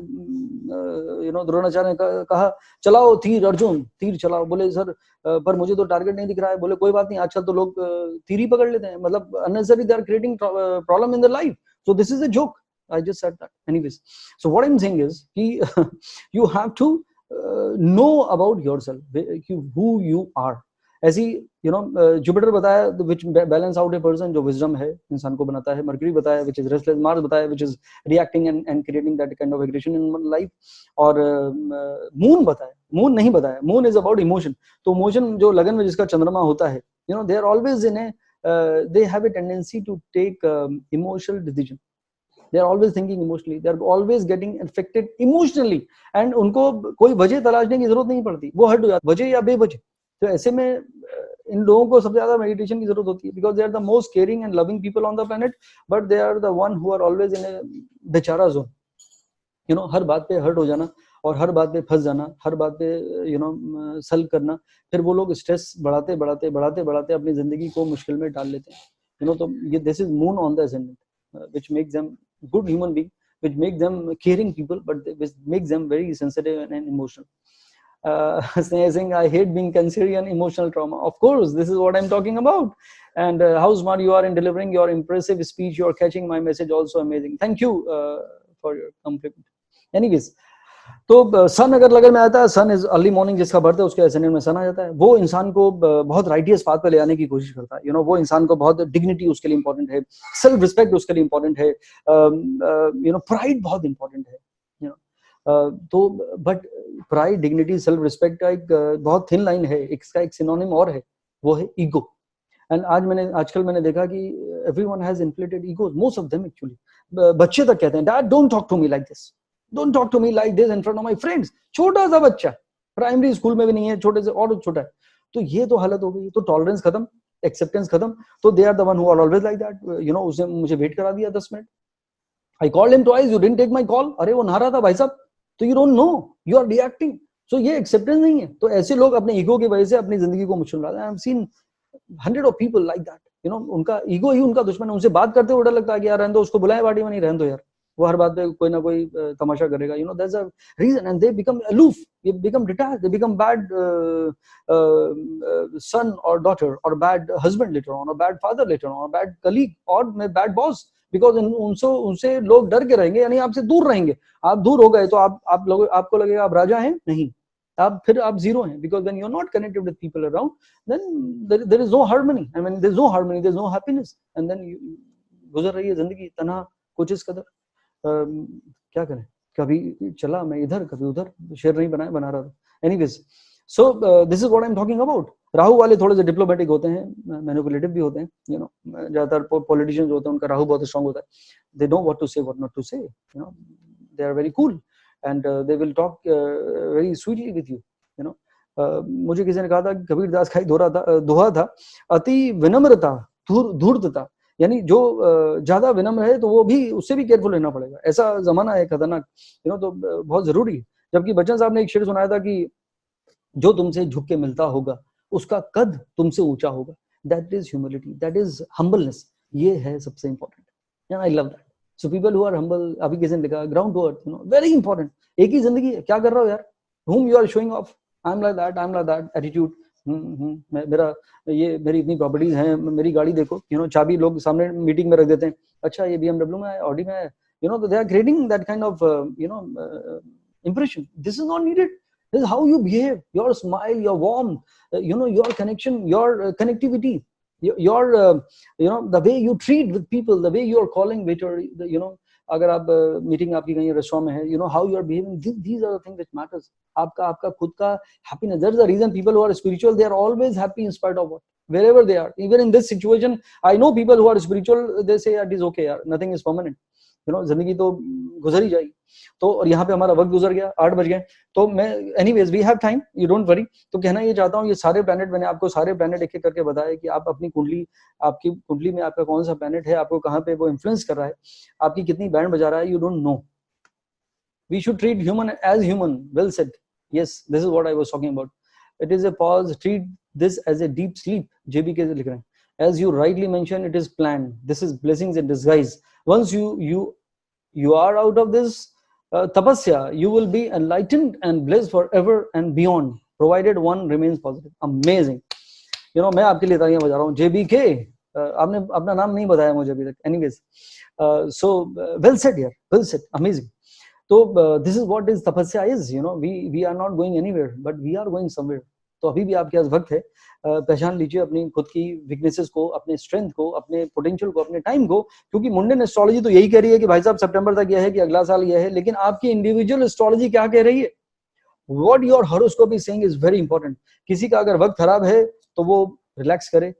S1: द्रोणाचार्य ने कहा चलाओ तीर अर्जुन, तीर चलाओ. बोले सर पर मुझे तो टारगेट नहीं दिख रहा है. बोले कोई बात नहीं, आजकल तो लोग तीर ही पकड़ लेते हैं. मतलब unnecessary they are creating problem in their life. So this is a joke. I just said that. Anyways, so what I'm saying is you have to know about yourself, who you are. ऐसी जुपिटर बताया which balance out a person, जो विजडम है इंसान को बनाता है. मर्क्यूरी बताया विच इज रेस्टलेस. मार्स बताया which is reacting and creating that kind of aggression in life. और मून बताया, मून नहीं बताया, मून इज अबाउट इमोशन. तो इमोशन जो लगन में जिसका चंद्रमा होता है, they are always in a they have a tendency to take emotional decision. They are always thinking emotionally, they are always getting affected emotionally, and उनको कोई वजह तलाशने की जरूरत नहीं पड़ती, वो हट हो जाता वजह या बेवजह. तो ऐसे में इन लोगों को सबसे ज्यादा मेडिटेशन की जरूरत होती है, because they are the most caring and loving people on the planet, but they are the one who are always in a बेचारा zone. हर बात पे हर्ट हो जाना और हर बात पे फंस जाना, हर बात पे सल्व करना, फिर वो लोग स्ट्रेस बढ़ाते बढ़ाते बढ़ाते बढ़ाते अपनी जिंदगी को मुश्किल में डाल लेते हैं. तो ये this is moon on the ascendant, which makes them good human being, which make them caring people, but which makes them very sensitive and emotional. Saying I hate being Cancerian, emotional trauma. Of course, this is what I'm talking about. And how smart you are in delivering your impressive speech. You are catching my message. Also amazing. Thank you for your compliment. Anyways, तो सन अगर लगन में आता है, सन इज अर्ली मॉर्निंग, जिसका बर्थ है उसके एसेंडेंट में सन आ जाता है. वो इंसान को बहुत राइटियस पाथ पे ले आने की कोशिश करता है. वो इंसान को बहुत डिग्निटी उसके लिए इंपॉर्टेंट है, सेल्फ रिस्पेक्ट उसके लिए इंपॉर्टेंट है, प्राइड बहुत इंपॉर्टेंट है. तो but pride, dignity, self respect का एक बहुत थिन लाइन है. इसका एक सिनोनिम और है, वो है ईगो. एंड आजकल मैंने देखा कि everyone has inflated ego, most of them actually. बच्चे तक कहते हैं, dad don't talk to me like this, don't talk to me like this in front of my friends. छोटा सा बच्चा, प्राइमरी स्कूल में भी नहीं है, छोटे से और छोटा है. तो ये तो हालत हो गई. तो टॉलरेंस खत्म, एक्सेप्टेंस खत्म. तो they are the one who are always like that. उसने मुझे वेट करा दिया 10 minute. I called him twice, you didn't take my call. अरे वो नहा रहा था भाई साहब. तो you don't know, you are reacting. So ये एक्सेप्टेंस नहीं है. तो ऐसे लोग अपने ईगो की वजह से अपनी जिंदगी को मुश्किल बनाते हैं. I have seen hundred of people like that. उनका ईगो ही उनका दुश्मन है. उनसे बात करते हुए डर लगता है कि यार रहने दो, उसको बुलाए पार्टी में, नहीं रहने दो यार, वो हर बात पे कोई ना कोई तमाशा करेगा. there's a reason, and they become aloof, they become detached, they become bad son or daughter, or bad husband later on, or bad father later on, or bad colleague, or bad boss, because उनसे लोग डर के रहेंगे, यानी आपसे दूर रहेंगे. आप दूर हो गए तो आपको लगेगा आप राजा हैं, नहीं, फिर आप जीरो हैं. because when you're not connected with people around, then there is no harmony. I mean, there's no harmony, there's no happiness, and then गुजर रही है जिंदगी तन्हा कुछ इस कदर. क्या करें, कभी चला मैं इधर, कभी उधर, शेर नहीं बना रहा था. Anyways, so this is what I am talking about. Rahu वाले थोड़े से डिप्लोमेटिक होते हैं, मैनिपुलेटिव भी होते हैं. ज्यादातर पॉलिटिशियंस होते हैं, उनका राहु बहुत स्ट्रांग होता है. They know what to say, what not to say. They are very cool and they will talk very sweetly with you. मुझे किसी ने कहा था, कबीर दास का ही दोहा था, अति विनम्रता धूर्तता. यानी जो ज्यादा विनम्र है तो वो भी, उससे भी केयरफुल रहना पड़ेगा. ऐसा जमाना है खतरनाक, तो बहुत जरूरी है. जबकि बच्चन साहब ने एक शेर सुनाया था कि जो तुमसे झुक के मिलता होगा उसका कद तुमसे ऊंचा होगा. That is humility, that is humbleness. ये है सबसे important. I love that. So people who are humble, अभी किसी ने लिखा ground to earth, very important. एक ही जिंदगी है, क्या कर रहे हो यार? Whom you are showing off? I'm like that attitude. मेरी इतनी प्रॉपर्टीज हैं, मेरी गाड़ी देखो, चाबी लोग सामने मीटिंग में रख देते हैं. अच्छा ये BMW में है, ऑडी में है, they are creating that kind of impression. This is not needed. This is how you behave, your smile, your warmth, your connection, your connectivity, your the way you treat with people, the way you are calling waiter, अगर आप मीटिंग आपकी कहीं रेस्टोरेंट में है, how you are behaving, these are the things which matters. आपका खुद का happiness. That is the reason people who are spiritual, they are always happy in spite of what, wherever they are. Even in this situation, I know people who are spiritual, they say it is okay yaar, nothing is permanent. जिंदगी तो गुजर ही जाएगी. तो और यहाँ पे हमारा वक्त गुजर गया, 8 बज गए. तो मैं anyways we have time, you don't worry. तो कहना ये चाहता हूँ, ये सारे प्लैनेट, मैंने आपको सारे प्लैनेट एक एक करके बताया कि आप अपनी कुंडली, आपकी कुंडली में आपका कौन सा प्लैनेट है, आपको कहाँ पे वो इन्फ्लुएंस कर रहा है, आपकी कितनी बैंड बजा रहा है, you don't know. We should treat human as human. Well said. Yes, this is what I was talking about. It is a pause, treat this as a deep sleep. जेबी के लिख रहे हैं. As you rightly mentioned, it is planned. This is blessings in disguise. Once you are out of this tapasya, you will be enlightened and blessed forever and beyond, provided one remains positive. Amazing. मैं आपके लिए तालियां बजा रहा हूँ. JBK, आपने अपना नाम नहीं बताया मुझे अभी तक. Anyways, so well said here, well said, amazing. तो this is what is tapasya is, you know, we are not going anywhere but we are going somewhere. तो अभी भी आपके पास वक्त है, पहचान लीजिए अपनी खुद की वीकनेसेस को, अपने स्ट्रेंथ को, अपने पोटेंशियल को, अपने टाइम को, क्योंकि मुंडन एस्ट्रोलॉजी तो यही कह रही है कि भाई साहब सितंबर तक यह है कि अगला साल यह है, लेकिन आपकी इंडिविजुअल एस्ट्रोलॉजी क्या कह रही है, what your horoscope is saying is very important. किसी का अगर वक्त खराब है तो वो रिलैक्स करे,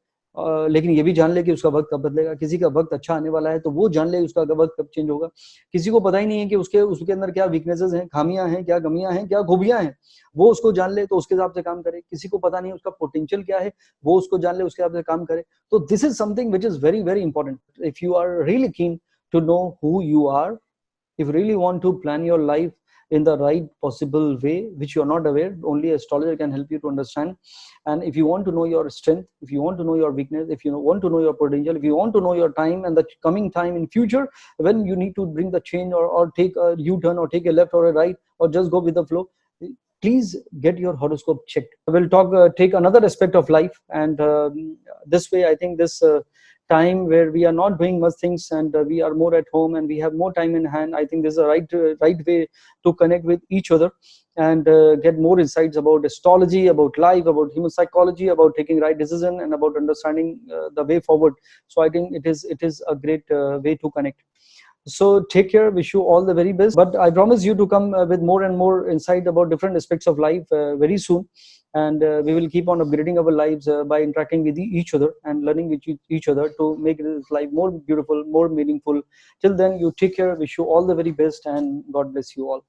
S1: लेकिन ये भी जान ले कि उसका वक्त कब बदलेगा। किसी का वक्त अच्छा आने वाला है तो वो जान ले उसका वक्त कब चेंज होगा। किसी को पता ही नहीं है कि उसके उसके अंदर क्या वीकनेसेस हैं, खामियां हैं, क्या कमियां हैं, क्या खूबियां हैं, वो उसको जान ले तो उसके हिसाब से काम करे। किसी को पता नहीं उसका पोटेंशियल क्या है, वो उसको जान ले उसके हिसाब से काम करे। तो this is something which is very very important. If you are really keen to know who you are, if you really want to plan your life in the right possible way, which you are not aware, only astrologer can help you to understand. And if you want to know your strength, if you want to know your weakness, if you want to know your potential, if you want to know your time and the coming time in future when you need to bring the change, or take a u-turn, or take a left or a right, or just go with the flow, please get your horoscope checked. We'll talk take another aspect of life, and this way I think this time where we are not doing much things, and we are more at home and we have more time in hand, I think this is a right way to connect with each other and get more insights about astrology, about life, about human psychology, about taking right decision, and about understanding the way forward. So I think it is a great way to connect. So take care, wish you all the very best, but I promise you to come with more and more insight about different aspects of life very soon. And we will keep on upgrading our lives by interacting with each other and learning with each other to make this life more beautiful, more meaningful. Till then, you take care, wish you all the very best, and God bless you all.